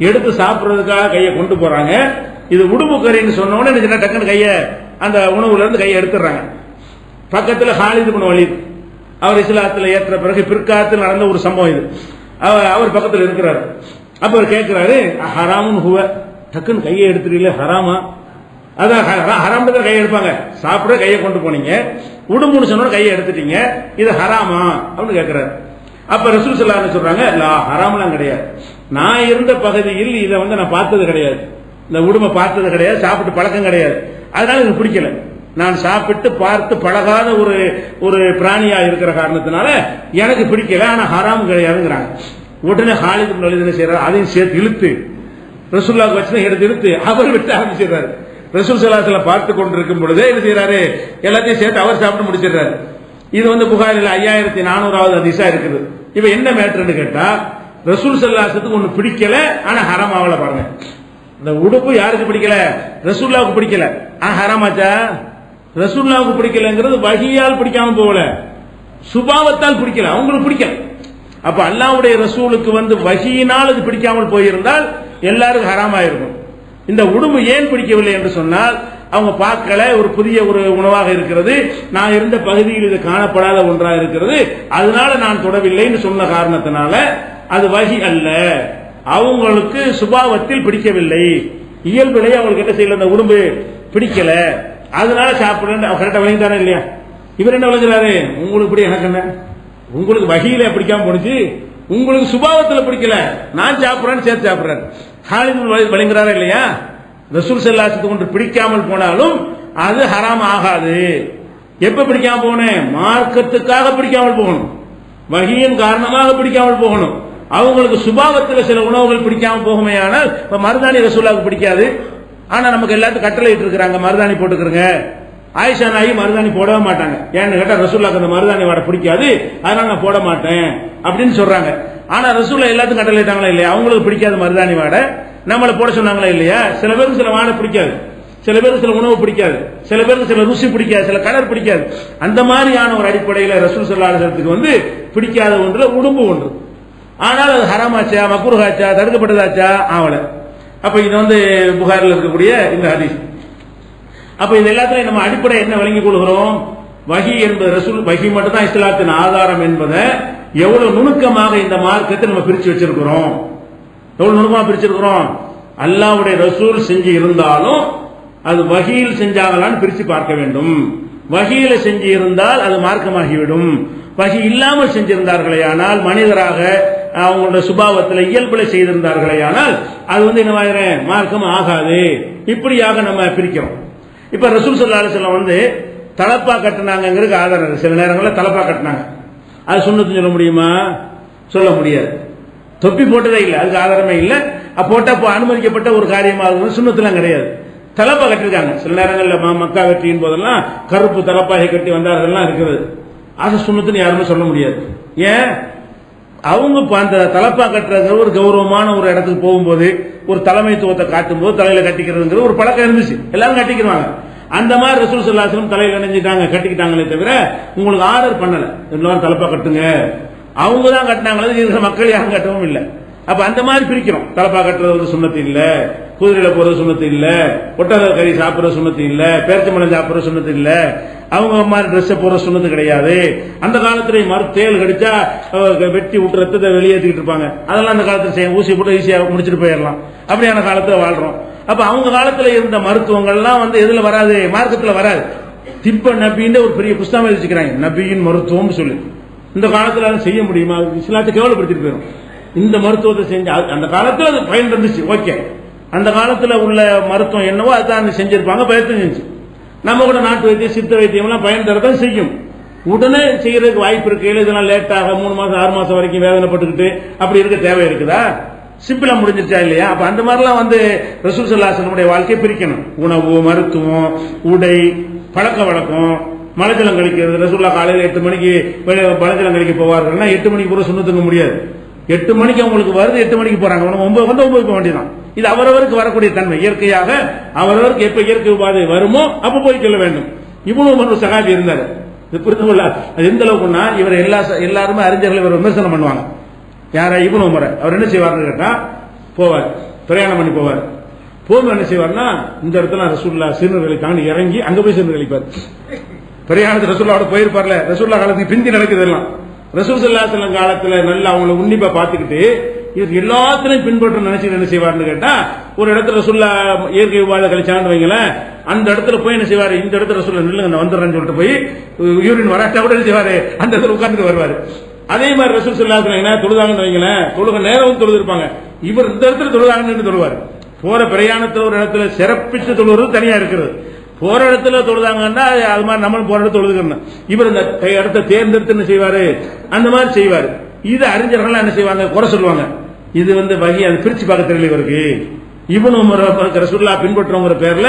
எடுத்து சாப்பிடுறதுக்காக கையை கொண்டு போறாங்க. இது உடும்பு கறின்னு சொன்னோன்னு டக்குன்னு கையை அந்த உணவுல இருந்து கையை எடுத்துறாங்க. பக்கத்துல ஹாலித் இப்னு வலீத், அவர் இஸ்லாத்துல ஏற்ற பிறகு பிற்காலத்தில் நடந்த ஒரு சம்பவம் இது. அவர் பக்கத்தில் இருக்கிறார். அப்ப அவர் கேட்கிறாரு, ஹராமுன் ஹுவ, டக்குன்னு கையை எடுத்துறீங்களே ஹராமா? அதான் ஹராம் கையை எடுப்பாங்க, சாப்பிட கையை கொண்டு போனீங்க, உடும்புன்னு சொன்ன கையை எடுத்துட்டீங்க, இது ஹராமா அப்படின்னு கேட்கிறாரு. அப்ப ரசூல் ஸல்லல்லாஹு அலைஹி வஸல்லம் சொல்றாங்க, ஹராம்லாம் கிடையாது, நான் இருந்த பகுதியில் இதை நான் பார்த்தது கிடையாது, இந்த உடுமை பார்த்தது கிடையாது, சாப்பிட்டு பழக்கம் கிடையாது, அதனால எனக்கு பிடிக்கல. நான் சாப்பிட்டு பார்த்து பழகாத ஒரு பிராணியா இருக்கிற காரணத்தினால எனக்கு பிடிக்கல, ஆனா ஹராம் கிடையாதுங்கிறாங்க. உடனே ஹாலித் இப்னு வலீத் என்ன செய்யறாரு, அதையும் சேர்த்து இழுத்து ரசூலுல்லாஹ்க்கு வச்சு எடுத்து இழுத்து அவர் விட்டு ஆரம்பிச்சிடுறாரு. ரசூல் ஸல்லல்லாஹு அலைஹி வஸல்லம் பார்த்து கொண்டிருக்கும் பொழுதே என்ன செய்யறாரு, எல்லாத்தையும் சேர்த்து அவர் சாப்பிட்டு முடிச்சிடுறாரு. இது புகாரில 5400வது ஹதீஸா இருக்குது. இப்ப என்ன மேட்டர்னு கேட்டா, ரசூல் ஸல்லல்லாஹு அலைஹி வஸல்லம் ஒண்ணு பிடிக்கல, ஆனா ஹராம் ஆகல. பாருங்க, இந்த உடுப்பு யாருக்கு பிடிக்கல, ரசூலுல்லாஹ்வுக்கு பிடிக்கல, ஆனா ஹராமாச்சா? ரசூலுல்லாஹ்வுக்கு பிடிக்கலங்கிறது வஹியால் பிடிக்காம போகல, சுபாவத்தால் பிடிக்கல, அவங்களுக்கு பிடிக்கல. அப்ப அல்லாஹ்வுடைய ரசூலுக்கு வஹியினால் அது பிடிக்காமல் போயிருந்தால் எல்லாருக்கும் ஹராமா இருக்கும். இந்த உடும்பு ஏன் பிடிக்கவில்லை என்று சொன்னால், அவங்க பார்க்கல, ஒரு புதிய ஒரு உணவாக இருக்கிறது, நான் இருந்த பகுதியில் இது காணப்படாத ஒன்றாக இருக்கிறது, அதனால நான் தொடவில்லைன்னு சொன்ன காரணத்தினால அது வஹி அல்ல, அவங்களுக்கு சுபாவத்தில் பிடிக்கவில்லை, இயல்பிலேயே அவங்களுக்கு என்ன செய்யல, இந்த உடும்பு பிடிக்கல, அதனால சாப்பிடுறேன். கரெக்டா விளங்கிட்டானே இல்லையா? இவர் என்ன விளங்குறாரு, உங்களுக்கு இப்படி எனக்கு என்ன, உங்களுக்கு வஹியில பிடிக்காம போனுச்சு, உங்களுக்கு சுபாவத்தில் பிடிக்கல, நான் சாப்பிடுறேன்னு சேர்த்து சாப்பிடுறேன். ஹாலித் விளங்குறாரா இல்லையா? ரசூல் ஸல்லல்லாஹு அலைஹி வஸல்லம் ஒன்று பிடிக்காமல் போனாலும் அது ஹராம் ஆகாது. எப்ப பிடிக்காம போனேன், மார்க்கத்துக்காக பிடிக்காமல் போகணும், வஹியின் காரணமாக பிடிக்காமல் போகணும். அவங்களுக்கு சுபாவத்தில் சில உணவுகள் பிடிக்காம போகுமே. ஆனால் இப்ப மருதாணி ரசூலுல்லாஹ்வுக்கு பிடிக்காது, ஆனா நமக்கு எல்லாத்துக்கும் கட்டளை இட்டு இருக்கிறாங்க, மருதாணி போட்டுக்கிறங்க. ஆயிஷா நாயி மருதாணி போடவே மாட்டாங்க, ஏன்னு கேட்டா ரசூலுல்லாஹ்க்கு அந்த மருதாணி வாடை பிடிக்காது, அதனால நான் போட மாட்டேன் அப்படின்னு சொல்றாங்க. ஆனா ரசூலுல்லாஹ் எல்லாத்துக்கும் கட்டளை இட்டாங்களா இல்லையா? அவங்களுக்கு பிடிக்காத மருதாணி வாடை நம்மளை போட சொன்னாங்களா இல்லையா? சில பேருக்கு சில வாடை பிடிக்காது, சில பேருக்கு சில உணவு பிடிக்காது, சில பேருக்கு சில ருசி பிடிக்காது, சில கலர் பிடிக்காது. அந்த மாதிரியான ஒரு அடிப்படையில் ரசூல் ஸல்லல்லாஹு அலைஹி வஸல்லத்துக்கு பிடிக்காத ஒன்று உடும்பு ஒன்று. ஆனால் அது ஹராமாச்சா, மக்ரூஹாச்சா, தடுக்கப்பட்டதாச்சா? ஆவல. அப்ப இது புகாரில் இருக்கக்கூடிய இந்த ஹதீஸ். அப்ப இது எல்லாத்தையும் நம்ம அடிப்படை என்ன விளங்கிக் கொள்கிறோம், வஹி என்பது ரசூல், வஹி மட்டும் தான் இஸ்லாத்தின் ஆதாரம் என்பதை எவ்வளவு நுணுக்கமாக இந்த மார்க்கத்தை நம்ம பிரிச்சு வச்சிருக்கிறோம், எவ்வளவு நுணுக்கமா பிரிச்சிருக்கிறோம். அல்லாஹ்வுடைய ரசூல் செஞ்சு இருந்தாலும் அது வஹியில் செஞ்சாங்களான்னு பிரிச்சு பார்க்க வேண்டும். வஹியில செஞ்சு இருந்தால் அது மார்க்கமாகிவிடும். வஹி இல்லாமல் செஞ்சிருந்தார்களே ஆனால், மனிதராக அவங்களுடைய சுபாவத்தில் இயல்புல செய்திருந்தார்களே ஆனால் அது என்னவாயிர மார்க்கம் ஆகாது. இப்படியாக நம்ம பிரிக்கிறோம். இப்ப ரசூல் ஸல்லல்லாஹு அலைஹி வஸல்லம் தலப்பா கட்டினாங்கிறதுக்கு ஆதாரம், சில நேரங்களில் தலப்பா கட்டினாங்க, அது சுன்னத்துன்னு சொல்ல முடியுமா? சொல்ல முடியாது. தொப்பி போட்டதே இல்லை, அதுக்கு ஆதாரமே இல்லை. போட்டா அனுமதிக்கப்பட்ட ஒரு காரியமாக சுன்னத்துலாம் கிடையாது. தலப்பா கட்டிருக்காங்க, சில நேரங்களில் மக்கா வெற்றியின் போதெல்லாம் கருப்பு தலப்பாகை கட்டி வந்தார்கள்லாம் இருக்கிறது, அது சுன்னத்துன்னு யாருமே சொல்ல முடியாது. ஏன்? அவங்க அந்த தலப்பா கட்டுறது ஒரு கௌரவமான ஒரு இடத்துக்கு போகும்போது ஒரு தலைமைத்துவத்தை காட்டும் போது தலையில கட்டிக்கிறதுங்கிற ஒரு பழக்கம் இருந்துச்சு, எல்லாரும் கட்டிக்கிறாங்க. அந்த மாதிரி ரசூல் ஸல்லல்லாஹு அலைஹி வஸல்லம் தலையில நினைஞ்சிட்டாங்க, கட்டிக்கிட்டாங்களே தவிர உங்களுக்கு ஆர்டர் பண்ணல, எல்லாரும் தலப்பா கட்டுங்க, அவங்க தான் கட்டினாங்களே, இருக்கிற மக்கள் யாரும் கட்டவும் இல்லை. அப்ப அந்த மாதிரி பிரிக்கிறோம். தலப்பா கட்டுறது சுன்னத்து இல்ல, குதிரையில போறது சுன்னத்து இல்ல, ஒட்டக கறி சாப்பிடுற சுன்னத்து இல்ல, பேரிச்சம்பழம் சாப்பிடுற சுன்னத்து இல்ல, அவங்க மாதிரி ட்ரெஸ் போற சுன்னத்து கிடையாது. அந்த காலத்துல தேல் கடிச்சா வெட்டி விட்டு ரத்தத்தை வெளியேற்றிட்டு இருப்பாங்க, அதெல்லாம் அந்த காலத்துல செய்ய, ஊசி போட்டு ஈஸியா முடிச்சுட்டு போயிடலாம், அப்படியான காலத்துல வாழ்றோம். அப்ப அவங்க காலத்துல இருந்த மருத்துவங்கள்லாம் எதுல வராது, மார்க்கத்துல வராது. திப்ப நபின்னு ஒரு பெரிய புஸ்தகம் எழுதிக்கிறாங்க, நபியின் மருத்துவம் சொல்லி. இந்த காலத்துல செய்ய முடியுமா? இஸ்லாத்தை கேவலப்படுத்திட்டு போயிடும். இந்த மருத்துவத்தை செஞ்சு அந்த காலத்துல அது பயன் இருந்துச்சு, ஓகே. அந்த காலத்துல உள்ள மருத்துவம் என்னவோ அதுதான் செஞ்சிருப்பாங்க, பயன் செஞ்சு. நம்ம கூட நாட்டு வைத்தியம், சித்த வைத்தியம் எல்லாம் பயன் தரதான் செய்யும். உடனே செய்யறதுக்கு வாய்ப்பு இருக்கு. இதெல்லாம் லேட்டாக 3 மாசம் 6 மாசம் வரைக்கும் வேதனைப்பட்டுக்கிட்டு அப்படி இருக்க தேவை இருக்குதா? சிம்பிளா முடிஞ்சிருச்சா இல்லையா? அப்ப அந்த மாதிரிலாம் ரசூல் ஸல்லல்லாஹு அலைஹி வஸல்லம் வாழ்க்கையை பிரிக்கணும். உணவு, மருத்துவம், உடை, பழக்க வழக்கம், மலைஜலம் கழிக்கிறது. ரசூலுல்லாஹ் காலையில் 8 மணிக்கு மலைஜலம் கழிக்க போவார்கள்னா 8 மணிக்கு பூரா சுண்ணத்துக்க முடியாது. 8 மணிக்கு அவங்களுக்கு வருது, 8 மணிக்கு போறாங்க, 9 போக வேண்டியதான். இது அவரவருக்கு வரக்கூடிய தன்மை. இயற்கையாக அவரவருக்கு எப்ப இயற்கை உபாதை வருமோ அப்ப போய் சொல்ல வேண்டும். இப்னு உமர் ஒரு சஹாபி இருந்தார். இது புரிந்து கொள்ள அது எந்த அளவுக்குன்னா இவர் எல்லாருமே அறிஞர்கள் இவர் விமர்சனம் பண்ணுவாங்க. யார? இப்னு உமர். அவர் என்ன செய்வார்னு கேட்டா போவார், பிரயாணம் பண்ணி போவார். போகும்போது என்ன செய்வார்னா இந்த இடத்துல ரசூலுல்லாஹ் சிறுநீர்களுக்காக இறங்கி அங்க போய் சிறுநீர். பிரயாணத்தில் ரசூலுல்லாஹோட போயிருப்பார்ல, ரசூலுல்லாஹ் காலத்துக்கு பிந்தி நடக்குது எல்லாம். ரசூல் ஸல்லல்லாஹு அலைஹி வஸல்லம் காலத்துல நல்லா அவங்களை உன்னிப்பா பார்த்துக்கிட்டு இவர் எல்லாத்திலையும் பின்பற்ற நினைச்சு என்ன செய்வார்னு கேட்டா, ஒரு இடத்துல ரசூலுல்லாஹ் இயற்கை உபாதை கழிச்சான்னு வைங்களேன், அந்த இடத்துல போய் என்ன செய்வாரு, இந்த இடத்துல ரசூலுல்லாஹ் நில்லுங்க வந்துடுறேன்னு சொல்லிட்டு போய் யூரின் வராட்டா கூட என்ன செய்வாரு, அந்த இடத்துல உட்கார்ந்துட்டு வருவாரு. அதே மாதிரி ரசூல் ஸல்லல்லாஹு அலைஹி வஸல்லம் தொழுதாங்கன்னு வைங்களேன், தொழுக நேரம் தொழுது இருப்பாங்க, இவர் இந்த இடத்துல தொழுதாங்கன்னு தொழுவார். போற பிரயாணத்துல ஒரு இடத்துல சிறப்பிச்சு தொழுவது தனியா இருக்கிறது. போற இடத்துல தொழுதாங்கன்னா அது மாதிரி நம்மளும் போற இடத்துல தொழுதுக்கணும். இவர் இந்த இடத்தை தேர்ந்தெடுத்து என்ன செய்வாரு, அந்த மாதிரி செய்வாரு. இது அறிஞர்கள் என்ன செய்வாங்க, குறை சொல்லுவாங்க. இது வகி, அது பிரிச்சு பார்க்க தெரியல இவருக்கு. இப்னு உமர் ரசூலுல்லாஹ் பின்பற்றவங்கிற பேர்ல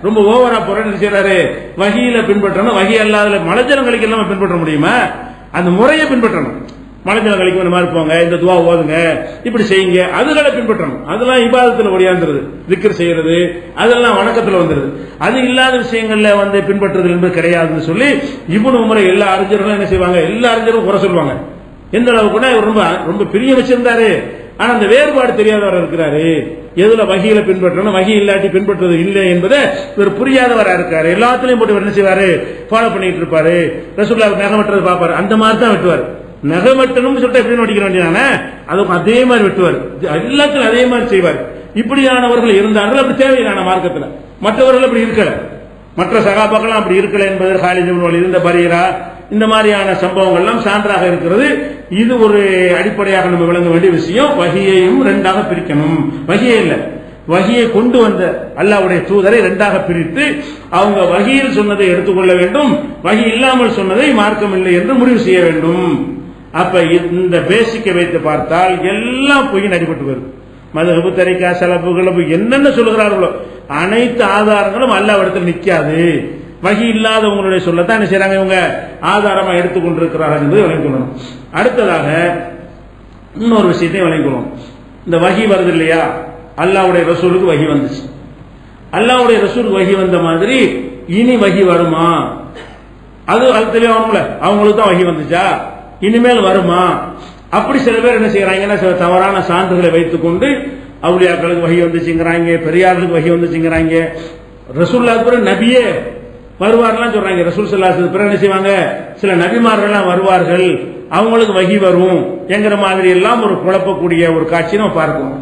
ரொம்ப ஓவரா போற என்ன செய்யறாரு, வகியில பின்பற்றணும். வகி அல்லாத மலஜலங்களுக்கு எல்லாம் பின்பற்ற முடியுமா? அந்த முறையை பின்பற்றணும். மலஜலம் கழிக்கும் இந்த மாதிரி போங்க, இந்த துவா ஓதுங்க, இப்படி செய்யுங்க, அதுகளை பின்பற்றணும். அதெல்லாம் இபாதத்துல ஒடியாந்துருது, திக்ர் செய்யறது அதெல்லாம் வணக்கத்துல வந்துருது. அது இல்லாத விஷயங்கள்ல பின்பற்றுறது என்பது கிடையாதுன்னு சொல்லி இப்னு உமரை எல்லா அறிஞர்களும் என்ன செய்வாங்க, எல்லா அறிஞரும் குறை சொல்லுவாங்க. எந்த அளவுக்குன்னா இவர் ரொம்ப ரொம்ப பிரிய வச்சிருந்தாரு. ஆனா அந்த வேறுபாடு தெரியாதவர் இருக்கிறாரு. எதுல வகியில பின்பற்றணும், வகி இல்லாட்டி பின்பற்றுவது இல்லை என்பதை இவர் புரியாதவரா இருக்காரு. எல்லாத்திலையும் போட்டு என்ன செய்வாரு, ஃபாலோ பண்ணிட்டு இருப்பாரு. ரசூலுல்லாஹ் நகம் வெட்டுறது பாப்பாரு, அந்த மாதிரி தான் வெட்டுவார். நகம் வெட்டணும்னு சொல்லிட்டு எப்படி வெட்டிக்க வேண்டியதானே, அதுவும் அதே மாதிரி வெட்டுவார். எல்லாத்திலும் அதே மாதிரி செய்வார். இப்படியானவர்கள் இருந்தார்கள். அப்படி தேவையில்லான மார்க்கத்தில் மற்றவர்கள் அப்படி இருக்கல, மற்ற சகாபாக்கள் அப்படி இருக்கல என்பது காலித் இப்னு வலீத், இந்த பரீரா, இந்த மாதிரியான சம்பவங்கள் எல்லாம் சான்றாக இருக்கிறது. இது ஒரு அடிப்படையாக நம்ம விளங்க வேண்டிய விஷயம். வகியையும் ரெண்டாக பிரிக்கணும். வகியே இல்ல, வகியை கொண்டு வந்த அல்லாஹ்வுடைய தூதரை ரெண்டாக பிரித்து அவங்க வகியில் சொன்னதை எடுத்துக்கொள்ள வேண்டும், வகி இல்லாமல் சொன்னதை மார்க்கம் இல்லை என்று முடிவு செய்ய வேண்டும். அப்ப இந்த பேசிக்கை வைத்து பார்த்தால் எல்லாம் பொய்யின் அடிபட்டு வருது. மதுஹபு, தரிகா, ஸலஃபு, கிளபு என்னென்ன சொல்லுகிறார்களோ அனைத்து ஆதாரங்களும் அல்லாஹ்விடத்தில் நிற்காது. வகி இல்லாதவங்களுடைய சொல்லத்தான் என்ன செய்யறாங்க, இவங்க ஆதாரமா எடுத்துக்கொண்டிருக்கிறார்கள் என்பதை விளங்கிக் கொள்ளணும். அடுத்ததாக இன்னொரு விஷயத்தையும் விளங்கிக் கொள்ளணும். இந்த வகி வருது இல்லையா, அல்லாஹ்வுடைய ரசூலுக்கு வகி வந்துச்சு. அல்லாஹ்வுடைய ரசூலுக்கு வகி வந்த மாதிரி இனி வகி வருமா, அது தெளிவாகணும்ல. அவங்களுக்கு தான் வகி வந்துச்சா, இனிமேல் வருமா? அப்படி சில பேர் என்ன செய்யறாங்கன்னா, சில தவறான சான்றுகளை வைத்துக் கொண்டு அவுலியாக்களுக்கு வகி வந்துச்சுங்கிறாங்க, பெரியார்களுக்கு வகி வந்துச்சுங்கிறாங்க. ரசூலுல்லாஹ்வுக்கு பிறகு நபியே வருவார்லாம் சொல்றாங்க. ரசூல் ஸல்லல்லாஹு அலைஹி வஸல்லம் பிறகு என்ன செய்வாங்க, சில நபிமார்கள்லாம் வருவார்கள், அவங்களுக்கு வகி வரும் என்கிற மாதிரி எல்லாம் ஒரு குழப்பக்கூடிய ஒரு காட்சி நம்ம பார்க்கணும்.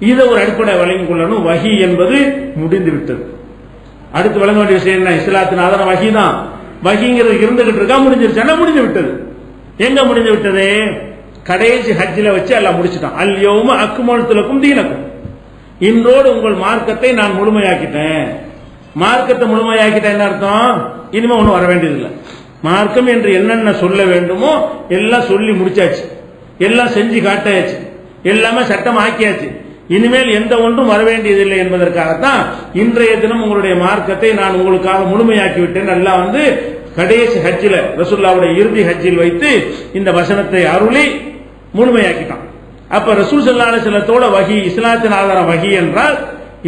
இதை ஒரு அடிப்படை வழங்கிக் கொள்ளணும். வகி என்பது முடிந்து விட்டது. அடுத்து வழங்க வேண்டிய விஷயம் என்ன, இஸ்லாத்தின் ஆதாரம் வகி தான். வகிங்கிறது இருந்துகிட்டு இருக்கா, முடிஞ்சிருச்சா? முடிஞ்சு விட்டது. எங்க முடிஞ்சு விட்டது? கடைசி ஹஜ்ஜில வச்சு எல்லாம் முடிச்சுட்டான். அல் யௌம அக்மல்து லக்கும் தீனக்கும், இன்றோடு உங்கள் மார்க்கத்தை நான் முழுமையாக்கிட்டேன். மார்க்கத்தை முழுமையாக்கிட்டேன் என்ன அர்த்தம்? இனிமே ஒன்றும் வர வேண்டியதில்லை. மார்க்கம் என்று என்னென்ன சொல்ல வேண்டுமோ எல்லாம் சொல்லி முடிச்சாச்சு, எல்லாம் செஞ்சு காட்டாச்சு, எல்லாமே சட்டம் ஆக்கியாச்சு. இனிமேல் எந்த ஒன்றும் வர வேண்டியதில்லை என்பதற்காகத்தான் இன்றைய தினம் உங்களுடைய மார்க்கத்தை நான் உங்களுக்காக முழுமையாக்கி விட்டேன். எல்லாம் கடைசி ஹஜ்ஜில், ரசூலுல்லாஹ்வுடைய இறுதி ஹஜ்ஜில் வைத்து இந்த வசனத்தை அருளி முழுமையாக்கிட்டான். அப்ப ரசூல் ஸல்லல்லாஹு அலைஹி வஸல்லத்தோட வகி, இஸ்லாத்தின் ஆதாரம் வகி என்றால்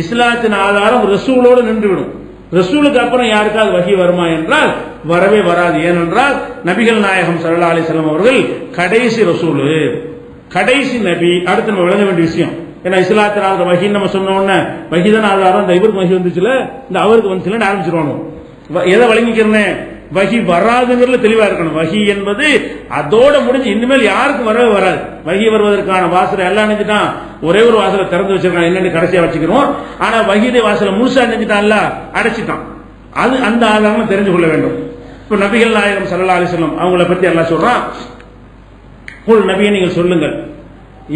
இஸ்லாத்தின் ஆதாரம் ரசூலோடு நின்றுவிடும். ரசூலுக்கு அப்புறம் யாருக்காவது வகி வருமா என்றால் வரவே வராது. ஏனென்றால் நபிகள் நாயகம் ஸல்லல்லாஹு அலைஹி வஸல்லம் அவர்கள் கடைசி ரசூலு, கடைசி நபி. அடுத்து நம்ம விளங்க வேண்டிய விஷயம், ஏன்னா இஸ்லாத்தின் ஆதாரம் வகி நம்ம சொன்ன உடனே வகிதான் ஆதாரம், இந்த இவருக்கு வகி வந்துச்சுல, இந்த அவருக்கு வந்துச்சுல ஆரம்பிச்சிருவானு. எதை வழங்கிக்கிறேன், வகி வராதுங்கிறதுல தெளிவா இருக்கணும். வகி என்பது அதோட முடிஞ்சு இனிமேல் யாருக்கும் வரவே வராது. வகி வருவதற்கான வாசலை எல்லாம் நினைச்சுட்டான், ஒரே ஒரு வாசலை திறந்து வச்சிருக்கான், என்னன்னு கடைசியா வச்சுக்கிறோம். ஆனா வகியுடைய வாசலை முழுசா நினைச்சுட்டான்ல, அடைச்சிட்டான். அது அந்த ஆதாரம் தெரிஞ்சு கொள்ள வேண்டும். இப்ப நபிகள் நாயகம் ஸல்லல்லாஹு அலைஹி வஸல்லம் அவங்கள பத்தி அல்லாஹ் சொல்றான், குல் நபியே நீங்கள் சொல்லுங்கள்,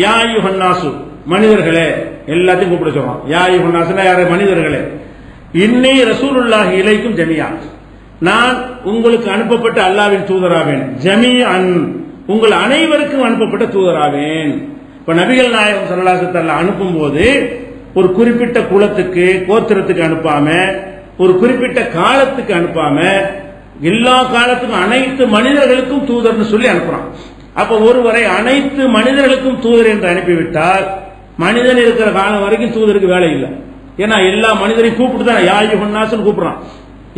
யா அய்யுஹன் நாசு, மனிதர்களே, எல்லாத்தையும் கூப்பிட சொல்றான். யா அய்யுஹன் நாசுனா யாரு? மனிதர்களே. இன்னி ரசூலுல்லாஹி இலைக்கும் ஜமீஆ, நான் உங்களுக்கு அனுப்பப்பட்ட அல்லாஹ்வின் தூதராவேன். ஜமீஅன், உங்கள் அனைவருக்கும் அனுப்பப்பட்ட தூதராவேன். இப்ப நபிகள் நாயகம் ஸல்லல்லாஹு அலைஹி வஸல்லம் அனுப்பும் போது ஒரு குறிப்பிட்ட குலத்துக்கு, கோத்திரத்துக்கு அனுப்பாம, ஒரு குறிப்பிட்ட காலத்துக்கு அனுப்பாம, எல்லா காலத்துக்கும் அனைத்து மனிதர்களுக்கும் தூதர்னு சொல்லி அனுப்புறான். அப்ப ஒருவரை அனைத்து மனிதர்களுக்கும் தூதர் என்று அனுப்பிவிட்டால் மனிதன் இருக்கிற காலம் வரைக்கும் தூதருக்கு வேலை இல்லை. ஏன்னா எல்லா மனிதரையும் கூப்பிட்டு தான் யாயு ஹொன்னாசன் கூப்பிடுறான்.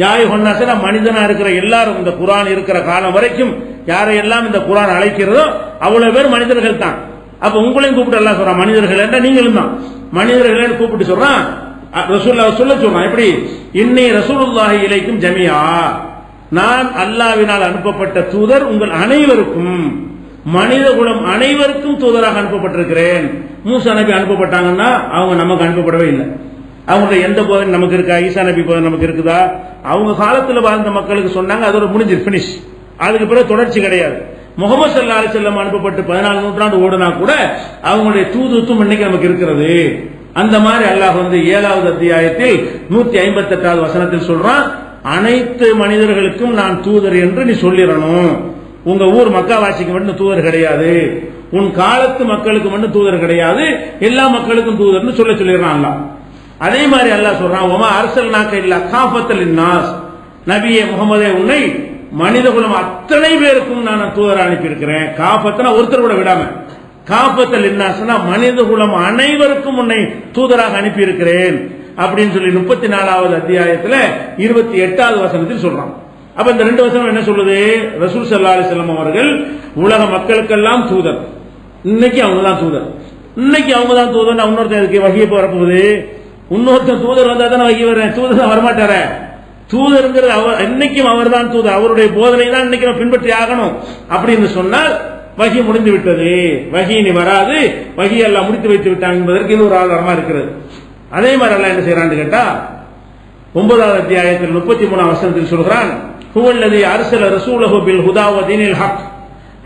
யாயு ஹொன்னாசன் மனிதனா இருக்கிற எல்லாரும் இந்த குர்ஆன் இருக்கிற காலம் வரைக்கும் யாரையெல்லாம் இந்த குர்ஆன் அழைக்கிறதோ அவ்வளவு பேர் மனிதர்கள் தான். அப்ப உங்களையும் கூப்பிட்டு எல்லாம் சொல்றான் மனிதர்கள் என்ற நீங்களும் தான் மனிதர்கள் கூப்பிட்டு சொல்றான். ரசூலுல்லாஹ் சொல்றான் எப்படி, இன்னி ரசூலுல்லாஹி இலைக்கும் ஜமீஆ, நான் அல்லாஹ்வினால் அனுப்பப்பட்ட தூதர் உங்கள் அனைவருக்கும், மனித குலம் அனைவருக்கும் தூதராக அனுப்பப்பட்டிருக்கிறேன். மூசா நபி அனுப்பப்பட்டாங்கன்னா அவங்க நமக்கு அனுப்பப்படவே இல்லை. அவங்களுடைய எந்த போதனை நமக்கு இருக்கா? ஈசா நபி போதனை நமக்கு இருக்குதா? அவங்க காலத்தில் வாழ்ந்த மக்களுக்கு சொன்னாங்க, அதோட முடிஞ்சு பினிஷ். அதுக்கு பிறகு தொடர்ச்சி கிடையாது. முகமது ஸல்லல்லாஹு அலைஹி வஸல்லம் அனுப்பப்பட்டு 14 நூற்றாண்டு ஓடுனா கூட அவங்களுடைய தூதுத்துவம் இன்னைக்கு நமக்கு இருக்கிறது. அந்த மாதிரி அல்லாஹ் 7வது அத்தியாயத்தில் 158வது வசனத்தில் சொல்றான், அனைத்து மனிதர்களுக்கும் நான் தூதர் என்று நீ சொல்லிடணும். உங்க ஊர் மக்காவாசிக்கு மட்டும் தூதர் கிடையாது, உன் காலத்து மக்களுக்கு மட்டும் தூதர் கிடையாது, எல்லா மக்களுக்கும் தூதர்னு சொல்லிடுறான் அல்லாஹ். அதே மாதிரி அல்லாஹ் சொல்றான், ஒமா அர்சல்நாக இல்லா காஃபத்தல் லின்னாஸ், நபியே முகமதே உன்னை மனித குலம் அத்தனை பேருக்கும் நான் தூதர் அனுப்பி இருக்கிறேன். காஃபத்தனா ஒருத்தர் கூட விடாம, காஃபத்தல் லின்னாஸ்னா மனித குலம் அனைவருக்கும் உன்னை தூதராக அனுப்பி இருக்கிறேன் அப்படின்னு சொல்லி 34வது அத்தியாயத்தில் 28வது வசனத்தில் சொல்றான். அப்ப இந்த 2 வசனம் என்ன சொல்லுது? ரசூல் ஸல்லல்லாஹு அலைஹி வஸல்லம் அவர்கள் உலக மக்களுக்கெல்லாம் தூதர். இன்னைக்கு அவங்க தான் தூதர். இன்னைக்கு அவங்க தான் தூதர். இன்னொருத்தர் வகியை பரப்புவது, இன்னொருத்தர் தூதர் வந்தா தானே வகி வர்றேன், தூதர் வரமாட்டார. தூதருங்கிறது அவர், இன்னைக்கும் அவர் தான் தூதர். அவருடைய போதனை தான் இன்னைக்கு நம்ம பின்பற்றி ஆகணும். அப்படின்னு சொன்னால் வகி முடிந்து விட்டது, வகி இனி வராது, வகி எல்லாம் முடித்து வைத்து விட்டாங்க என்பதற்கு இது ஒரு ஆதாரமா இருக்கிறது. அதே மாதிரி எல்லாம் என்ன செய்யறான்னு கேட்டா 9வது அத்தியாயத்தில் 33வது வசனத்தில் சொல்கிறான், ஹுவல்லதி அர்ஸல ரசூலஹு பில் ஹுதா வ தீனில் ஹக்,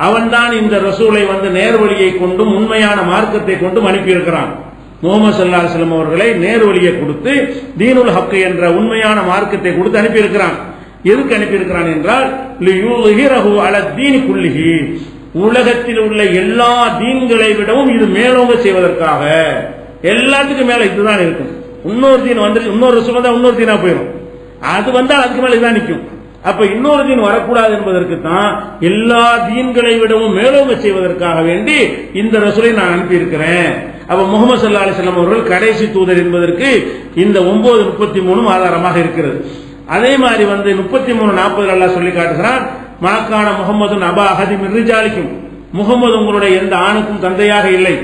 அவன்தான் இந்த ரசூலை நேர்வழியை கொண்டும் உண்மையான மார்க்கத்தை கொண்டும் அனுப்பி இருக்கிறான். முஹம்மது ஸல்லல்லாஹு அலைஹி வஸல்லம் அவர்களை நேர்வழியை கொடுத்து தீனுல் ஹக் என்ற உண்மையான மார்க்கத்தை கொடுத்து அனுப்பி இருக்கிறான். எதுக்கு அனுப்பி இருக்கிறான் என்றால் லியுஹிரஹு அலா தீனி குல்லிஹி, உலகத்தில் உள்ள எல்லா தீன்களை விடவும் இது மேலோங்க செய்வதற்காக. எல்லாத்துக்கும் மேல இதுதான் இருக்கும். இன்னொரு தீன் வந்து இன்னொரு ரசூல் வந்தா இன்னொரு தீனா போயிடும், அது வந்தா அதுக்கு மேல இதுதான் நிற்கும். அப்ப இன்னொரு தீன் வரக்கூடாது என்பதற்கு தான் எல்லா தீன்களை விடவும் மேலோங்க செய்வதற்காக வேண்டி இந்த ரசூலை நான் அனுப்பி இருக்கிறேன். அப்ப முஹம்மது ஸல்லல்லாஹு அலைஹி வஸல்லம் அவர்கள் கடைசி தூதர் என்பதற்கு இந்த 9:33 ஆதாரமாக இருக்கிறது. அதே மாதிரி 33:40 அல்லாஹ் சொல்லி காட்டுகிறான், மாக்கான முஹம்மதுன் அபா அஹதி மின் ரிஜாலிக்கும், முகமது உங்களுடைய எந்த ஆணுக்கும் தந்தையாக இல்லை,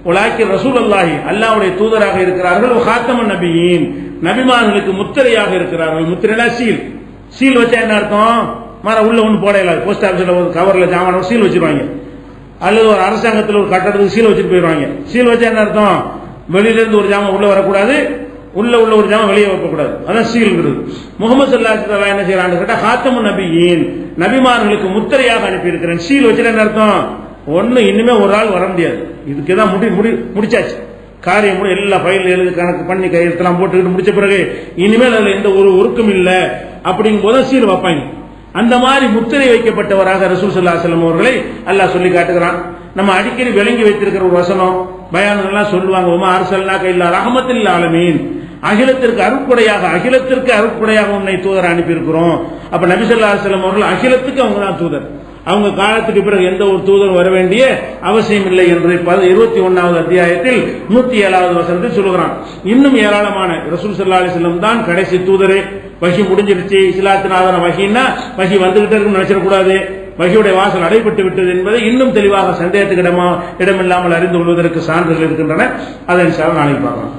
வலாக்கின் ரசூலுல்லாஹி அல்லாஹ்வுடைய தூதராக இருக்கிறார்கள், ஹாத்தமன் நபியீன் நபிமார்களுக்கு முத்திரையாக இருக்கிறார்கள். முத்திரைனா சீல். சீல் வச்சா என்ன அர்த்தம்? உள்ள ஒன்று போடையில போஸ்ட் ஆபீஸ்ல ஒரு கவர்ல ஜாமான சீல் வச்சிருவாங்க, அல்லது ஒரு அரசாங்கத்தில் ஒரு கட்டடத்துக்கு சீல் வச்சுட்டு போயிடுவாங்க. சீல் வச்சா என்ன அர்த்தம்? வெளியில இருந்து ஒரு ஜாமான் உள்ள வரக்கூடாது, உள்ள ஒரு ஜாமான் வெளியே வைக்கக்கூடாது. அதான் சீல்ங்கிறது. முகமது ஸல்லல்லாஹு அலைஹி வஸல்லம் என்ன செய்யறான்னு கேட்டா ஹாத்தமுன் நபியீன் நபிமார்களுக்கு முத்திரையாக அனுப்பி இருக்கிறேன். சீல் வச்சுட்டு என்ன அர்த்தம்? ஒண்ணு இனிமே ஒரு ஆள் வர முடியாது, இதுக்குதான் முடிச்சாச்சு காரியம், எல்லா ஃபைல் எழுதி கணக்கு பண்ணி கையெழுத்தெல்லாம் போட்டுக்கிட்டு முடிச்ச பிறகு இனிமேல் அதுல எந்த ஒரு ஒர்க்கும் இல்லை அப்படிங்கும் போது சீல் வைப்பாங்க. அந்த மாதிரி முத்திரை வைக்கப்பட்டவராக ரசூல் ஸல்லல்லாஹு அலைஹி வஸல்லம் அவர்களை அல்லாஹ் சொல்லி காட்டுகிறான். நம்ம அடிக்கடி விளங்கி வைத்திருக்கிற ஒரு வசனம், பயான்கள்லாம் சொல்லுவாங்க, உமா அர்ஸல்னாக இல்லா ரஹ்மத்துல் லில் ஆலமீன், அகிலத்திற்கு அருட்கொடையாக உன்னை தூதர் அனுப்பி இருக்கிறோம். அப்ப நபி ஸல்லல்லாஹு அலைஹி வஸல்லம் அவர்கள் அகிலத்துக்கு அவங்க தான் தூதர். அவங்க காலத்துக்கு பிறகு எந்த ஒரு தூதர் வர வேண்டிய அவசியம் இல்லை என்று 21வது அத்தியாயத்தில் 107வது வசனத்தில் சொல்லுகிறான். இன்னும் ஏராளமான ரசூல் ஸல்லல்லாஹு அலைஹி வஸல்லம் தான் கடைசி தூதர். வஹி முடிஞ்சிருச்சு, இஸ்லாத்தினாதான வஹின்னா வஹி வந்துகிட்டே இருக்குன்னு நினைச்சிடக்கூடாது, வஹியுடைய வாசல் அடைபட்டு விட்டது என்பதை இன்னும் தெளிவாக சந்தேகத்துக்கு இடமில்லாமல் அறிந்து கொள்வதற்கு சான்றுகள் இருக்கின்றன. அதை நாளைக்கு பார்க்கலாம்.